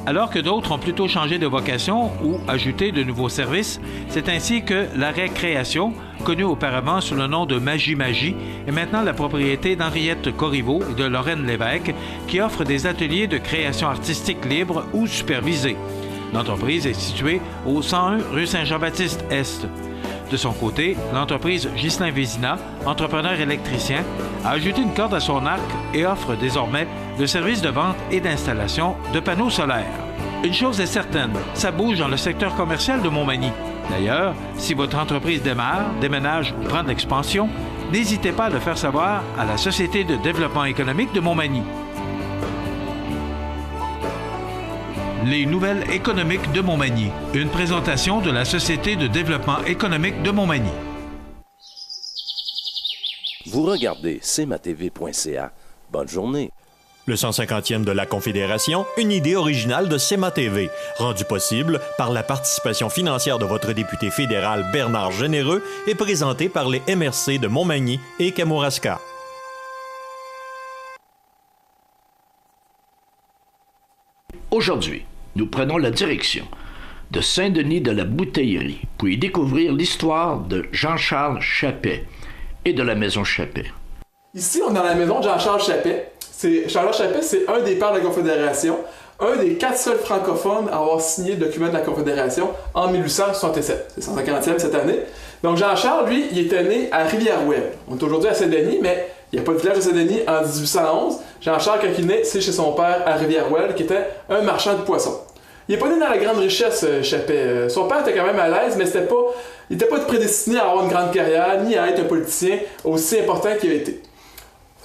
Alors que d'autres ont plutôt changé de vocation ou ajouté de nouveaux services, c'est ainsi que la Récréation, connue auparavant sous le nom de Magie Magie, est maintenant la propriété d'Henriette Corriveau et de Lorraine Lévesque, qui offrent des ateliers de création artistique libre ou supervisés. L'entreprise est située au 101 rue Saint-Jean-Baptiste-Est. De son côté, l'entreprise Ghislain Vézina, entrepreneur électricien, a ajouté une corde à son arc et offre désormais le service de vente et d'installation de panneaux solaires. Une chose est certaine, ça bouge dans le secteur commercial de Montmagny. D'ailleurs, si votre entreprise démarre, déménage ou prend de l'expansion, n'hésitez pas à le faire savoir à la Société de développement économique de Montmagny. Les nouvelles économiques de Montmagny. Une présentation de la Société de développement économique de Montmagny. Vous regardez cmatv.ca. Bonne journée. Le 150e de la Confédération, une idée originale de SEMA TV, rendue possible par la participation financière de votre député fédéral Bernard Généreux et présentée par les MRC de Montmagny et Kamouraska. Aujourd'hui, nous prenons la direction de Saint-Denis de la Bouteillerie pour y découvrir l'histoire de Jean-Charles Chappet et de la Maison Chappet. Ici, on est dans la maison de Jean-Charles Chappet. Jean-Charles Chappet, c'est un des pères de la Confédération, un des 4 seuls francophones à avoir signé le document de la Confédération en 1867. C'est 150e cette année. Donc Jean-Charles, lui, il était né à Rivière-Ouelle. On est aujourd'hui à Saint-Denis, mais il n'y a pas de village de Saint-Denis en 1811. Jean-Charles, quand il est né, c'est chez son père à Rivière-Ouelle, qui était un marchand de poissons. Il n'est pas né dans la grande richesse, Chappet. Son père était quand même à l'aise, mais il n'était pas prédestiné à avoir une grande carrière, ni à être un politicien aussi important qu'il a été.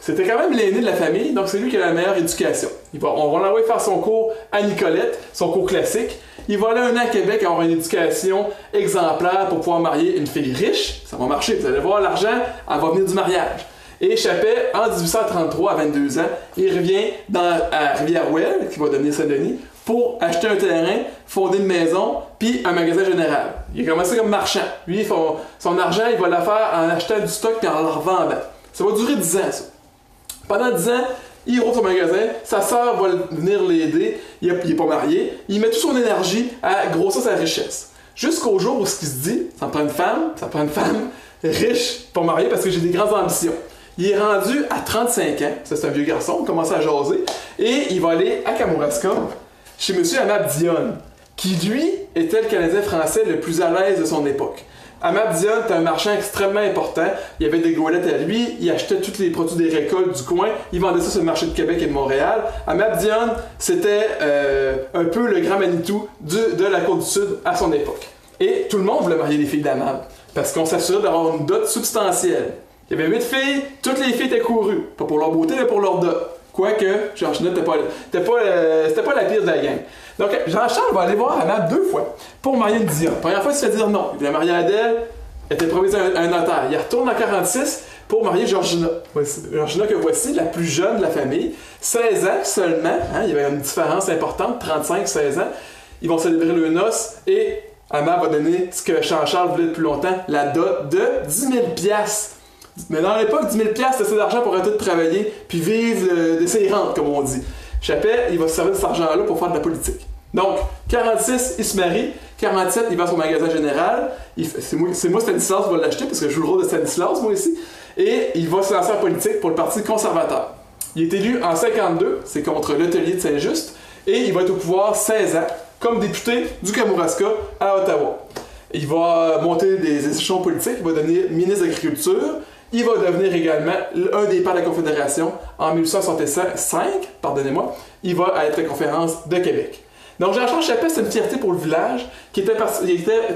C'était quand même l'aîné de la famille, donc c'est lui qui a la meilleure éducation. On va l'envoyer faire son cours à Nicolette, son cours classique. Il va aller 1 an à Québec avoir une éducation exemplaire pour pouvoir marier une fille riche. Ça va marcher, vous allez voir, l'argent, elle va venir du mariage. Et Chappet, en 1833, à 22 ans, il revient à Rivière-Ouelle, qui va devenir Saint-Denis, pour acheter un terrain, fonder une maison, puis un magasin général. Il a commencé comme marchand. Lui, son argent, il va le faire en achetant du stock puis en le revendant. Ça va durer 10 ans, ça. Pendant 10 ans, il roule son magasin, sa sœur va venir l'aider, il n'est pas marié, il met toute son énergie à grossir sa richesse. Jusqu'au jour où ce qu'il se dit, ça me prend une femme riche, pas mariée parce que j'ai des grandes ambitions. Il est rendu à 35 ans, ça c'est un vieux garçon, il commence à jaser, et il va aller à Kamouraska, chez M. Amab Dionne, qui lui était le Canadien français le plus à l'aise de son époque. Amab Dionne était un marchand extrêmement important. Il y avait des goélettes à lui, il achetait tous les produits des récoltes du coin, il vendait ça sur le marché de Québec et de Montréal. Amab Dionne, c'était un peu le grand Manitou de la Côte-du-Sud à son époque. Et tout le monde voulait marier les filles d'Amab, parce qu'on s'assurait d'avoir une dot substantielle. Il y avait 8 filles, toutes les filles étaient courues. Pas pour leur beauté, mais pour leur dot. Quoique, Jean-Charles c'était pas la pire de la gang. Donc, Jean-Charles va aller voir Amab 2 fois pour marier une Dionne. Première fois, il se fait dire non. Il voulait marier Adèle, elle était promise à un notaire. Il retourne en 46 pour marier Georgina. Georgina que voici, la plus jeune de la famille. 16 ans seulement, hein, il y avait une différence importante, 35-16 ans. Ils vont célébrer le noces et Amab va donner ce que Jean-Charles voulait depuis longtemps, la dot de 10 000 $. Mais dans l'époque, 10 000 $, c'était assez d'argent pour arrêter de travailler puis vivre de ses rentes, comme on dit. Chappet, il va se servir de cet argent-là pour faire de la politique. Donc, 46, il se marie. 47, il va à son magasin général. C'est moi, Stanislas, qui va l'acheter parce que je joue le rôle de Stanislas, moi ici. Et il va se lancer en politique pour le Parti conservateur. Il est élu en 52, c'est contre Letellier de Saint-Just. Et il va être au pouvoir 16 ans, comme député du Kamouraska à Ottawa. Il va monter des échelons politiques, il va devenir ministre de l'Agriculture. Il va devenir également un des pères de la Confédération en 1865, pardonnez-moi. Il va être à la conférence de Québec. Donc Jean-Charles Chappet, c'est une fierté pour le village, qui était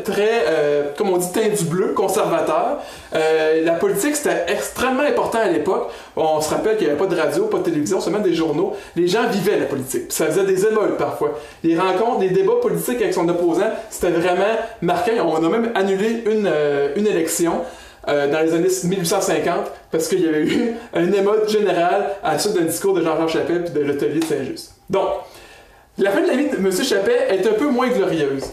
très, comme on dit, teint du bleu, conservateur. La politique, c'était extrêmement important à l'époque. On se rappelle qu'il n'y avait pas de radio, pas de télévision, seulement des journaux. Les gens vivaient la politique. Puis ça faisait des émeutes parfois. Les rencontres, les débats politiques avec son opposant, c'était vraiment marquant. On a même annulé une élection. Dans les années 1850, parce qu'il y avait eu un émeute général à la suite d'un discours de Jean-Charles Chappet et de Letellier de Saint-Just. Donc, la fin de la vie de M. Chappet est un peu moins glorieuse.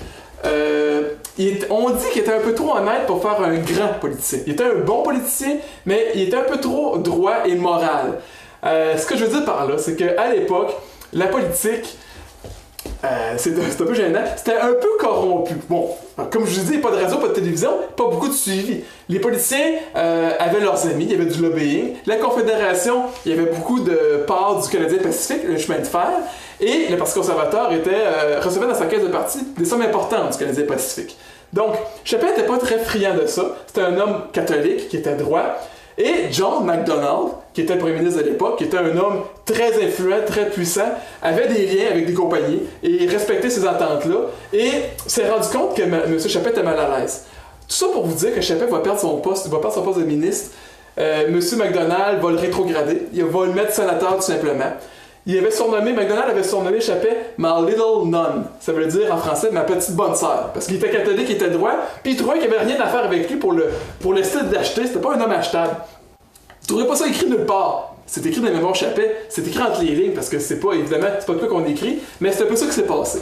On dit qu'il était un peu trop honnête pour faire un grand politicien. Il était un bon politicien, mais il était un peu trop droit et moral. Ce que je veux dire par là, c'est qu'à l'époque, la politique, c'est un peu gênant, c'était un peu corrompu. Bon, comme je vous dis, pas de radio, pas de télévision, pas beaucoup de suivi. Les politiciens avaient leurs amis, il y avait du lobbying. La Confédération, il y avait beaucoup de parts du Canadien Pacifique, le chemin de fer. Et le Parti conservateur recevait dans sa caisse de parti des sommes importantes du Canadien Pacifique. Donc, Chappet n'était pas très friand de ça. C'était un homme catholique qui était droit. Et John Macdonald, qui était le premier ministre de l'époque, qui était un homme très influent, très puissant, avait des liens avec des compagnies et respectait ces ententes-là et s'est rendu compte que M. Chappet était mal à l'aise. Tout ça pour vous dire que Chappet va perdre son poste de ministre. M. Macdonald va le rétrograder, il va le mettre sénateur tout simplement. Macdonald avait surnommé Chappet « My Little Nun ». Ça veut dire en français « ma petite bonne sœur ». Parce qu'il était catholique, il était droit, puis il trouvait qu'il n'y avait rien à faire avec lui pour le style d'acheter. C'était pas un homme achetable. Il trouvait pas ça écrit nulle part. c'est écrit dans les mémoires Chappet, c'est écrit entre les lignes, parce que c'est pas, évidemment, c'est pas de quoi qu'on écrit, mais c'est un peu ça qui s'est passé.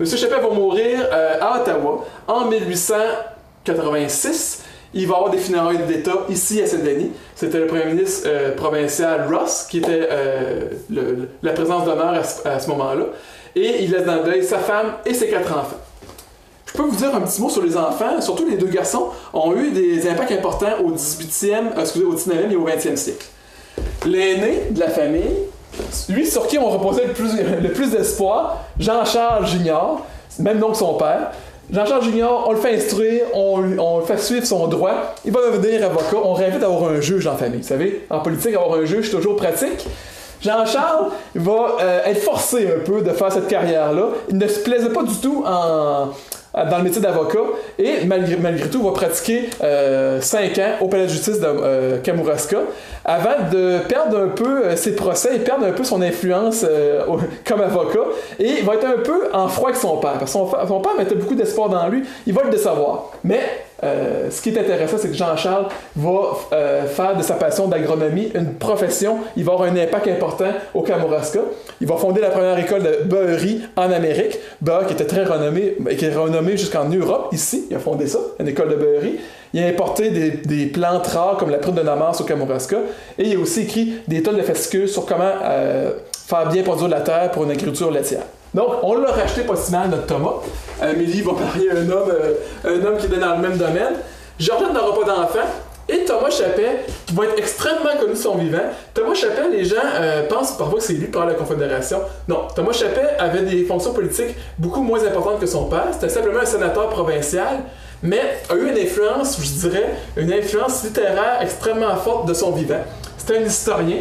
M. Chappet va mourir à Ottawa en 1886. Il va y avoir des funérailles d'État ici à Saint-Denis. C'était le premier ministre provincial Ross qui était la présence d'honneur à ce moment-là. Et il laisse dans le deuil sa femme et ses 4 enfants. Je peux vous dire un petit mot sur les enfants. Surtout les 2 garçons ont eu des impacts importants au 19e et au 20e siècle. L'aîné de la famille, lui sur qui on reposait le plus d'espoir, Jean-Charles Junior, même nom que son père. Jean-Charles Junior, on le fait instruire, on le fait suivre son droit, il va devenir avocat, on rêvait d'avoir un juge en famille. Vous savez, en politique, avoir un juge, c'est toujours pratique. Jean-Charles va être forcé un peu de faire cette carrière-là. Il ne se plaisait pas du tout dans le métier d'avocat et malgré tout, va pratiquer 5 ans au palais de justice de Kamouraska avant de perdre un peu ses procès et perdre un peu son influence comme avocat. Et il va être un peu en froid avec son père. Parce que son père mettait beaucoup d'espoir dans lui. Il va le décevoir. Mais ce qui est intéressant, c'est que Jean-Charles va faire de sa passion d'agronomie une profession. Il va avoir un impact important au Kamouraska. Il va fonder la première école de beurrerie en Amérique. Beurre qui était très renommé, qui est renommé jusqu'en Europe. Ici, il a fondé ça, une école de beurrerie. Il a importé des plantes rares comme la prune de Namas au Kamouraska. Et il a aussi écrit des tonnes de fascicules sur comment faire bien produire de la terre pour une agriculture laitière. Donc, on l'a racheté pas si mal, notre Thomas. Amélie va marier un homme qui est dans le même domaine. Georgette n'aura pas d'enfant. Et Thomas Chappet, qui va être extrêmement connu de son vivant. Thomas Chappet, les gens pensent parfois que c'est lui par la Confédération. Non, Thomas Chappet avait des fonctions politiques beaucoup moins importantes que son père. C'était simplement un sénateur provincial, mais a eu une influence, je dirais, une influence littéraire extrêmement forte de son vivant. C'était un historien,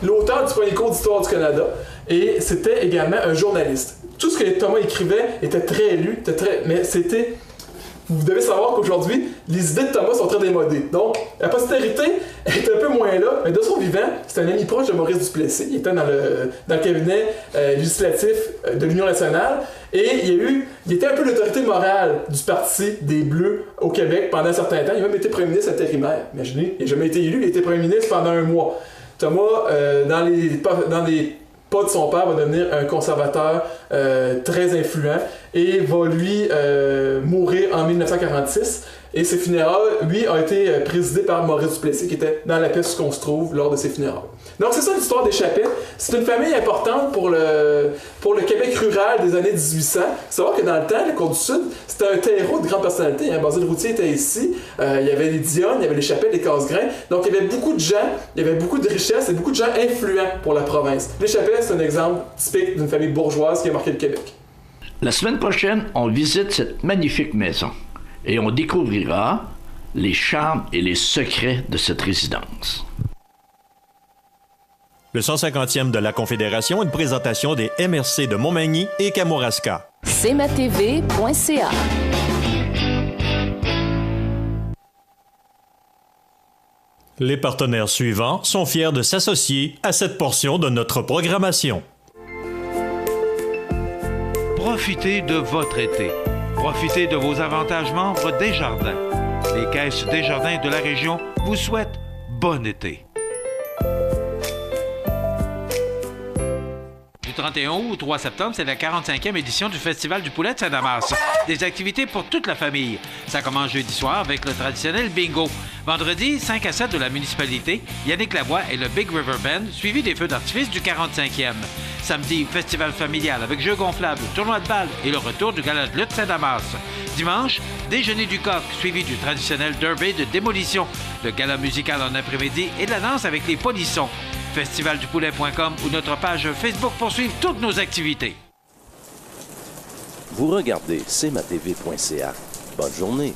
l'auteur du premier cours d'histoire du Canada, et c'était également un journaliste. Tout ce que Thomas écrivait était très lu, mais c'était... Vous devez savoir qu'aujourd'hui, les idées de Thomas sont très démodées. Donc, la postérité est un peu moins là, mais de son vivant, c'est un ami proche de Maurice Duplessis. Il était dans le cabinet législatif de l'Union nationale et il était un peu l'autorité morale du Parti des Bleus au Québec pendant un certain temps. Il a même été premier ministre intérimaire. Imaginez, il n'a jamais été élu, il a été premier ministre pendant 1 mois. Thomas, dans les pas de son père, va devenir un conservateur très influent et va lui mourir en 1946. Et ses funérailles, lui, ont été présidées par Maurice Duplessis, qui était dans la pièce où on se trouve lors de ses funérailles. Donc c'est ça l'histoire des Chappet. C'est une famille importante pour le Québec rural des années 1800. Il faut savoir que dans le temps, la Côte-du-Sud, c'était un terreau de grandes personnalités. Basile Routier était ici, il y avait les Dionne, il y avait les Chappet, les Casgrain. Donc il y avait beaucoup de gens, il y avait beaucoup de richesses et beaucoup de gens influents pour la province. Les Chappet, c'est un exemple typique d'une famille bourgeoise qui a marqué le Québec. La semaine prochaine, on visite cette magnifique maison et on découvrira les charmes et les secrets de cette résidence. Le 150e de la Confédération, une présentation des MRC de Montmagny et Kamouraska. cmatv.ca. Les partenaires suivants sont fiers de s'associer à cette portion de notre programmation. Profitez de votre été. Profitez de vos avantages membres Desjardins. Les caisses Desjardins de la région vous souhaitent bon été. Du 31 août au 3 septembre, c'est la 45e édition du Festival du Poulet de Saint-Damas. Des activités pour toute la famille. Ça commence jeudi soir avec le traditionnel bingo. Vendredi, 5 à 7 de la municipalité, Yannick Lavoie et le Big River Band, suivi des feux d'artifice du 45e. Samedi, festival familial avec jeux gonflables, tournoi de balles et le retour du gala de lutte Saint-Damas. Dimanche, déjeuner du coq, suivi du traditionnel derby de démolition, le gala musical en après-midi et de la danse avec les polissons. Festivaldupoulet.com ou notre page Facebook pour suivre toutes nos activités. Vous regardez cmatv.ca. Bonne journée.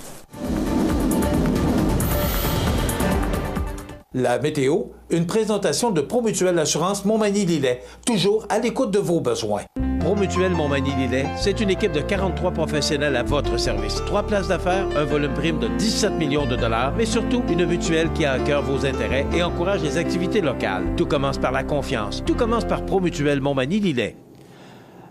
La météo, une présentation de Promutuelle Assurance Montmagny-Lillet, toujours à l'écoute de vos besoins. Promutuelle Montmagny-Lillet, c'est une équipe de 43 professionnels à votre service. 3 places d'affaires, un volume prime de 17 millions de dollars, mais surtout une mutuelle qui a à cœur vos intérêts et encourage les activités locales. Tout commence par la confiance. Tout commence par Promutuelle Montmagny-Lillet.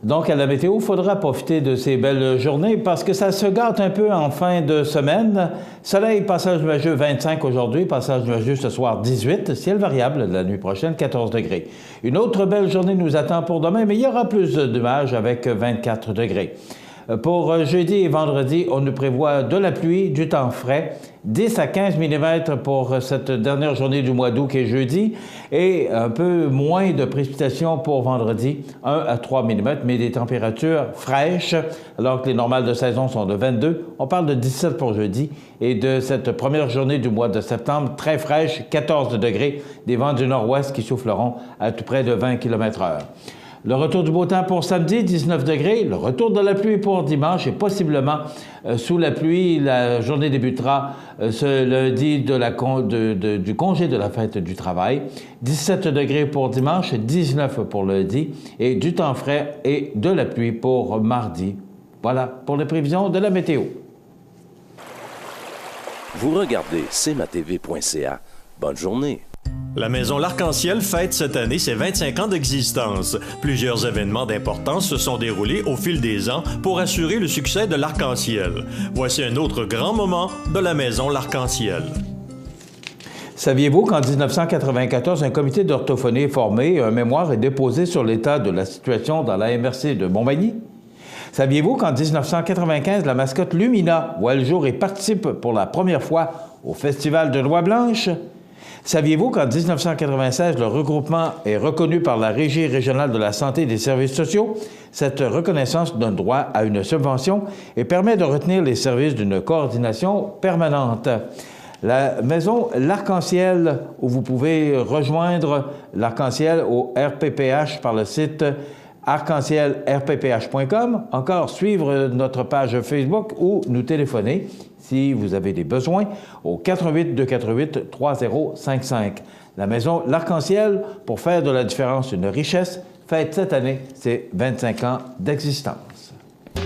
Donc, à la météo, il faudra profiter de ces belles journées parce que ça se gâte un peu en fin de semaine. Soleil, passage nuageux 25 aujourd'hui, passage nuageux ce soir 18, ciel variable la nuit prochaine 14 degrés. Une autre belle journée nous attend pour demain, mais il y aura plus de nuages avec 24 degrés. Pour jeudi et vendredi, on nous prévoit de la pluie, du temps frais, 10 à 15 mm pour cette dernière journée du mois d'août qui est jeudi et un peu moins de précipitations pour vendredi, 1 à 3 mm, mais des températures fraîches, alors que les normales de saison sont de 22. On parle de 17 pour jeudi et de cette première journée du mois de septembre, très fraîche, 14 degrés, des vents du nord-ouest qui souffleront à tout près de 20 km/h. Le retour du beau temps pour samedi, 19 degrés. Le retour de la pluie pour dimanche et possiblement sous la pluie. La journée débutera ce lundi du congé de la fête du travail. 17 degrés pour dimanche, 19 pour lundi et du temps frais et de la pluie pour mardi. Voilà pour les prévisions de la météo. Vous regardez cmatv.ca. Bonne journée. La Maison L'Arc-en-Ciel fête cette année ses 25 ans d'existence. Plusieurs événements d'importance se sont déroulés au fil des ans pour assurer le succès de l'Arc-en-Ciel. Voici un autre grand moment de la Maison L'Arc-en-Ciel. Saviez-vous qu'en 1994, un comité d'orthophonie est formé et un mémoire est déposé sur l'état de la situation dans la MRC de Montmagny? Saviez-vous qu'en 1995, la mascotte Lumina voit le jour et participe pour la première fois au Festival de Loi Blanche? Saviez-vous qu'en 1996, le regroupement est reconnu par la Régie régionale de la santé et des services sociaux? Cette reconnaissance donne droit à une subvention et permet de retenir les services d'une coordination permanente. La maison L'Arc-en-Ciel, où vous pouvez rejoindre l'Arc-en-Ciel au RPPH par le site arc-en-ciel-rpph.com, encore suivre notre page Facebook ou nous téléphoner si vous avez des besoins au 88-248-3055. La maison L'Arc-en-Ciel, pour faire de la différence une richesse, fête cette année ses 25 ans d'existence.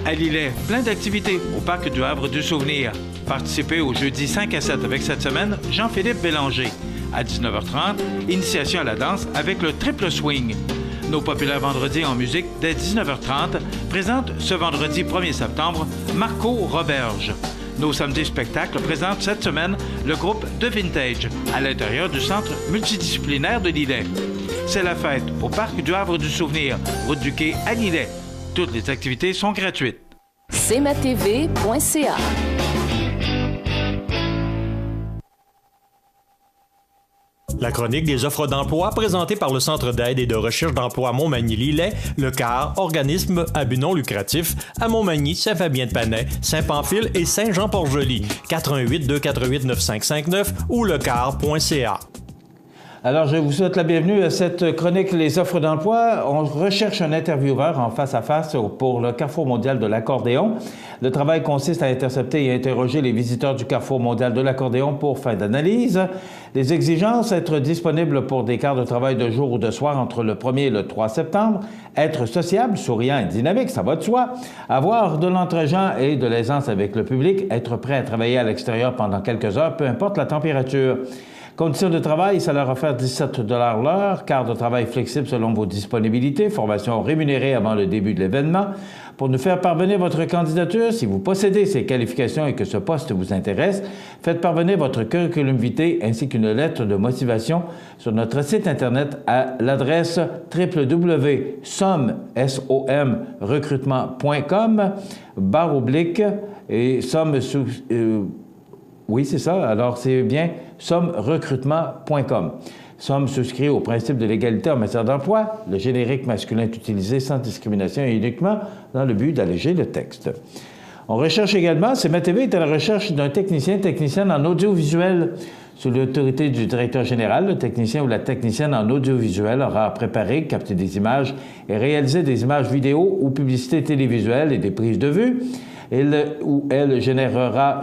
À Lillet, plein d'activités au Parc du Havre du Souvenir. Participez au jeudi 5 à 7 avec cette semaine Jean-Philippe Bélanger. À 19h30, initiation à la danse avec le triple swing. Nos populaires vendredis en musique dès 19h30 présentent ce vendredi 1er septembre Marco Roberge. Nos samedis spectacles présentent cette semaine le groupe The Vintage à l'intérieur du centre multidisciplinaire de Lillet. C'est la fête au Parc du Havre du Souvenir, route du Quai à Lillet. Toutes les activités sont gratuites. cmatv.ca. La chronique des offres d'emploi présentée par le Centre d'aide et de recherche d'emploi Montmagny-Lillet, le CAR, organisme à but non lucratif, à Montmagny, Saint-Fabien-de-Panay, Saint-Pamphile et Saint-Jean-Port-Joli. 418-248-9559 ou lecar.ca. Alors, je vous souhaite la bienvenue à cette chronique Les offres d'emploi. On recherche un intervieweur en face-à-face pour le Carrefour mondial de l'accordéon. Le travail consiste à intercepter et interroger les visiteurs du Carrefour mondial de l'accordéon pour fin d'analyse. Les exigences, être disponible pour des quarts de travail de jour ou de soir entre le 1er et le 3 septembre, être sociable, souriant et dynamique, ça va de soi, avoir de l'entre-gens et de l'aisance avec le public, être prêt à travailler à l'extérieur pendant quelques heures, peu importe la température. Conditions de travail, salaire offert 17 $ l'heure, quart de travail flexible selon vos disponibilités, formation rémunérée avant le début de l'événement. Pour nous faire parvenir votre candidature, si vous possédez ces qualifications et que ce poste vous intéresse, faites parvenir votre curriculum vitae ainsi qu'une lettre de motivation sur notre site Internet à l'adresse www.somrecrutement.com// et somme sous... oui, c'est ça. Alors, c'est bien sommerecrutement.com. Sommes souscrits au principe de l'égalité en matière d'emploi. Le générique masculin est utilisé sans discrimination et uniquement dans le but d'alléger le texte. On recherche également, CMA-TV est à la recherche d'un technicienne en audiovisuel. Sous l'autorité du directeur général, le technicien ou la technicienne en audiovisuel aura préparé, capté des images et réalisé des images vidéo ou publicités télévisuelles et des prises de vue. Elle gérera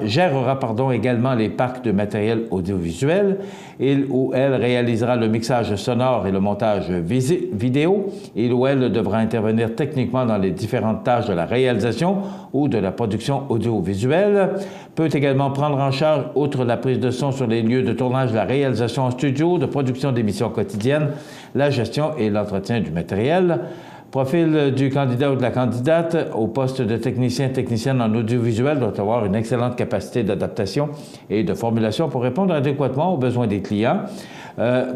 également les parcs de matériel audiovisuel. Il ou elle réalisera le mixage sonore et le montage vidéo. Il ou elle devra intervenir techniquement dans les différentes tâches de la réalisation ou de la production audiovisuelle. Peut également prendre en charge, outre la prise de son sur les lieux de tournage, la réalisation en studio, de production d'émissions quotidiennes, la gestion et l'entretien du matériel. Profil du candidat ou de la candidate au poste de technicienne en audiovisuel doit avoir une excellente capacité d'adaptation et de formulation pour répondre adéquatement aux besoins des clients.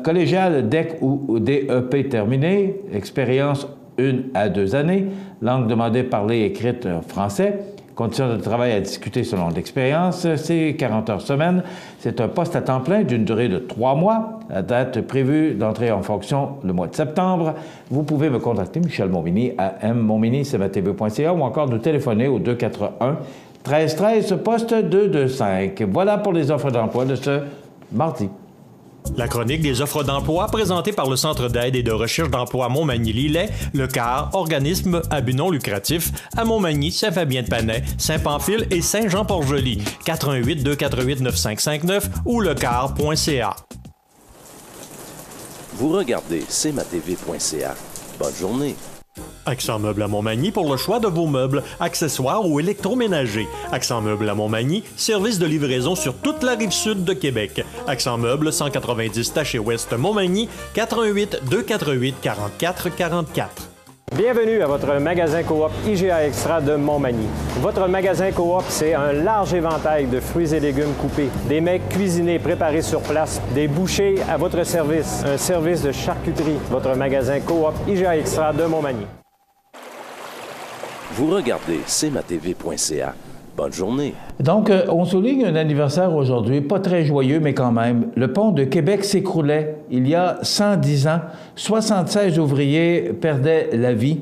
Collégial, DEC ou DEP terminé, expérience 1 à 2 années, langue demandée, parlée, écrite français. Conditions de travail à discuter selon l'expérience, c'est 40 heures semaine. C'est un poste à temps plein d'une durée de 3 mois. La date prévue d'entrée en fonction le mois de septembre. Vous pouvez me contacter, Michel Montminy, à mmontminy@cmatv.ca ou encore nous téléphoner au 241-1313, poste 225. Voilà pour les offres d'emploi de ce mardi. La chronique des offres d'emploi présentée par le Centre d'aide et de recherche d'emploi Montmagny-Lillet, le CAR, organisme à but non lucratif, à Montmagny, Saint-Fabien-de-Panay, Saint-Pamphile et Saint-Jean-Port-Joli. 418-248-9589 ou lecar.ca. Vous regardez cmatv.ca. Bonne journée. Accent Meubles à Montmagny pour le choix de vos meubles, accessoires ou électroménagers. Accent Meubles à Montmagny, service de livraison sur toute la rive sud de Québec. Accent Meubles, 190 Taché-Ouest Montmagny, 418-248-4444. Bienvenue à votre magasin Coop IGA Extra de Montmagny. Votre magasin Coop, c'est un large éventail de fruits et légumes coupés, des mets cuisinés préparés sur place, des bouchées à votre service, un service de charcuterie. Votre magasin Coop IGA Extra de Montmagny. Vous regardez cmatv.ca. Bonne journée. Donc, on souligne un anniversaire aujourd'hui, pas très joyeux, mais quand même. Le pont de Québec s'écroulait il y a 110 ans. 76 ouvriers perdaient la vie.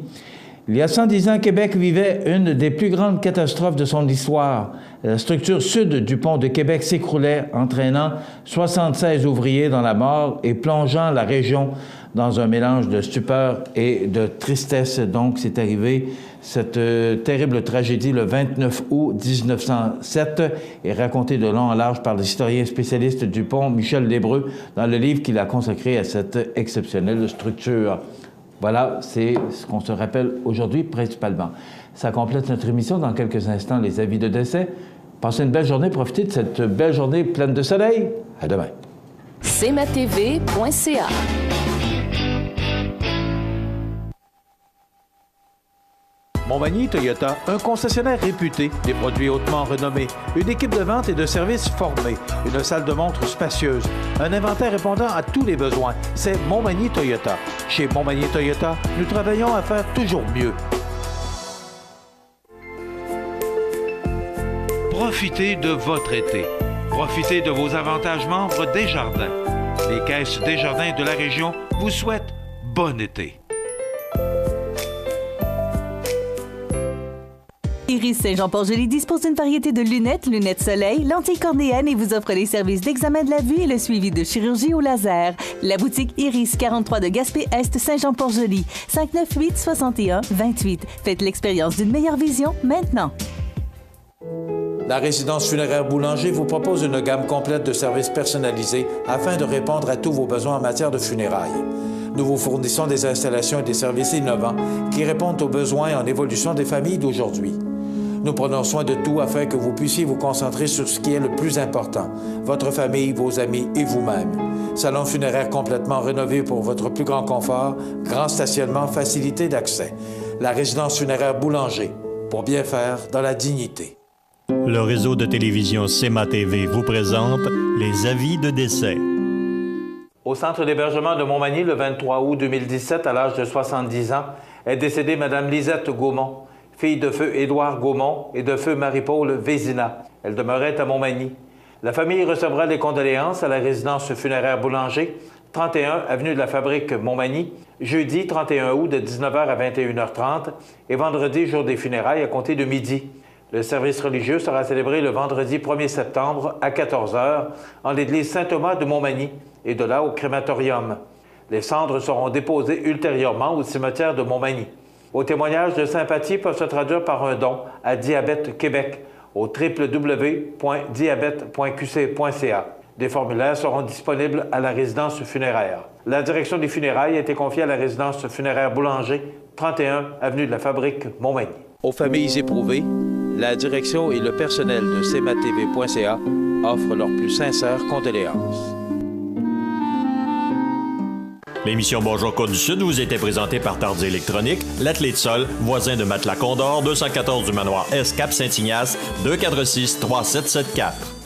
Il y a 110 ans, Québec vivait une des plus grandes catastrophes de son histoire. La structure sud du pont de Québec s'écroulait, entraînant 76 ouvriers dans la mort et plongeant la région dans un mélange de stupeur et de tristesse. Donc, c'est arrivé cette terrible tragédie le 29 août 1907 est racontée de long en large par l'historien spécialiste du pont Michel Desbreux dans le livre qu'il a consacré à cette exceptionnelle structure. Voilà, c'est ce qu'on se rappelle aujourd'hui principalement. Ça complète notre émission. Dans quelques instants, les avis de décès. Passez une belle journée, profitez de cette belle journée pleine de soleil. À demain. cmatv.ca. Montmagny Toyota, un concessionnaire réputé, des produits hautement renommés, une équipe de vente et de services formée, une salle de montre spacieuse, un inventaire répondant à tous les besoins. C'est Montmagny Toyota. Chez Montmagny Toyota, nous travaillons à faire toujours mieux. Profitez de votre été. Profitez de vos avantages membres Desjardins. Les caisses Desjardins de la région vous souhaitent bon été. Iris Saint-Jean-Port-Joli dispose d'une variété de lunettes soleil, lentilles cornéennes et vous offre les services d'examen de la vue et le suivi de chirurgie au laser. La boutique Iris 43 de Gaspé-Est Saint-Jean-Port-Joli, 598-61-28. Faites l'expérience d'une meilleure vision maintenant. La résidence funéraire Boulanger vous propose une gamme complète de services personnalisés afin de répondre à tous vos besoins en matière de funérailles. Nous vous fournissons des installations et des services innovants qui répondent aux besoins en évolution des familles d'aujourd'hui. Nous prenons soin de tout afin que vous puissiez vous concentrer sur ce qui est le plus important, votre famille, vos amis et vous-même. Salon funéraire complètement rénové pour votre plus grand confort, grand stationnement, facilité d'accès. La résidence funéraire Boulanger, pour bien faire dans la dignité. Le réseau de télévision CMA-TV vous présente les avis de décès. Au centre d'hébergement de Montmagny, le 23 août 2017, à l'âge de 70 ans, est décédée Mme Lisette Gaumont, fille de feu Édouard Gaumont et de feu Marie-Paul Vézina. Elle demeurait à Montmagny. La famille recevra les condoléances à la résidence funéraire Boulanger, 31 avenue de la Fabrique Montmagny, jeudi 31 août de 19h à 21h30 et vendredi, jour des funérailles, à compter de midi. Le service religieux sera célébré le vendredi 1er septembre à 14h en l'église Saint-Thomas de Montmagny et de là au crématorium. Les cendres seront déposées ultérieurement au cimetière de Montmagny. Vos témoignages de sympathie peuvent se traduire par un don à Diabète Québec au www.diabète.qc.ca. Des formulaires seront disponibles à la résidence funéraire. La direction des funérailles a été confiée à la résidence funéraire Boulanger, 31 avenue de la Fabrique, Montmagny. Aux familles éprouvées, la direction et le personnel de cmatv.ca offrent leurs plus sincères condoléances. L'émission Bonjour Côte-du-Sud vous était présentée par Tardy Électronique, l'atelier de sol, voisin de Matelas Condor, 214 du manoir S, Cap Saint-Ignace, 246-3774.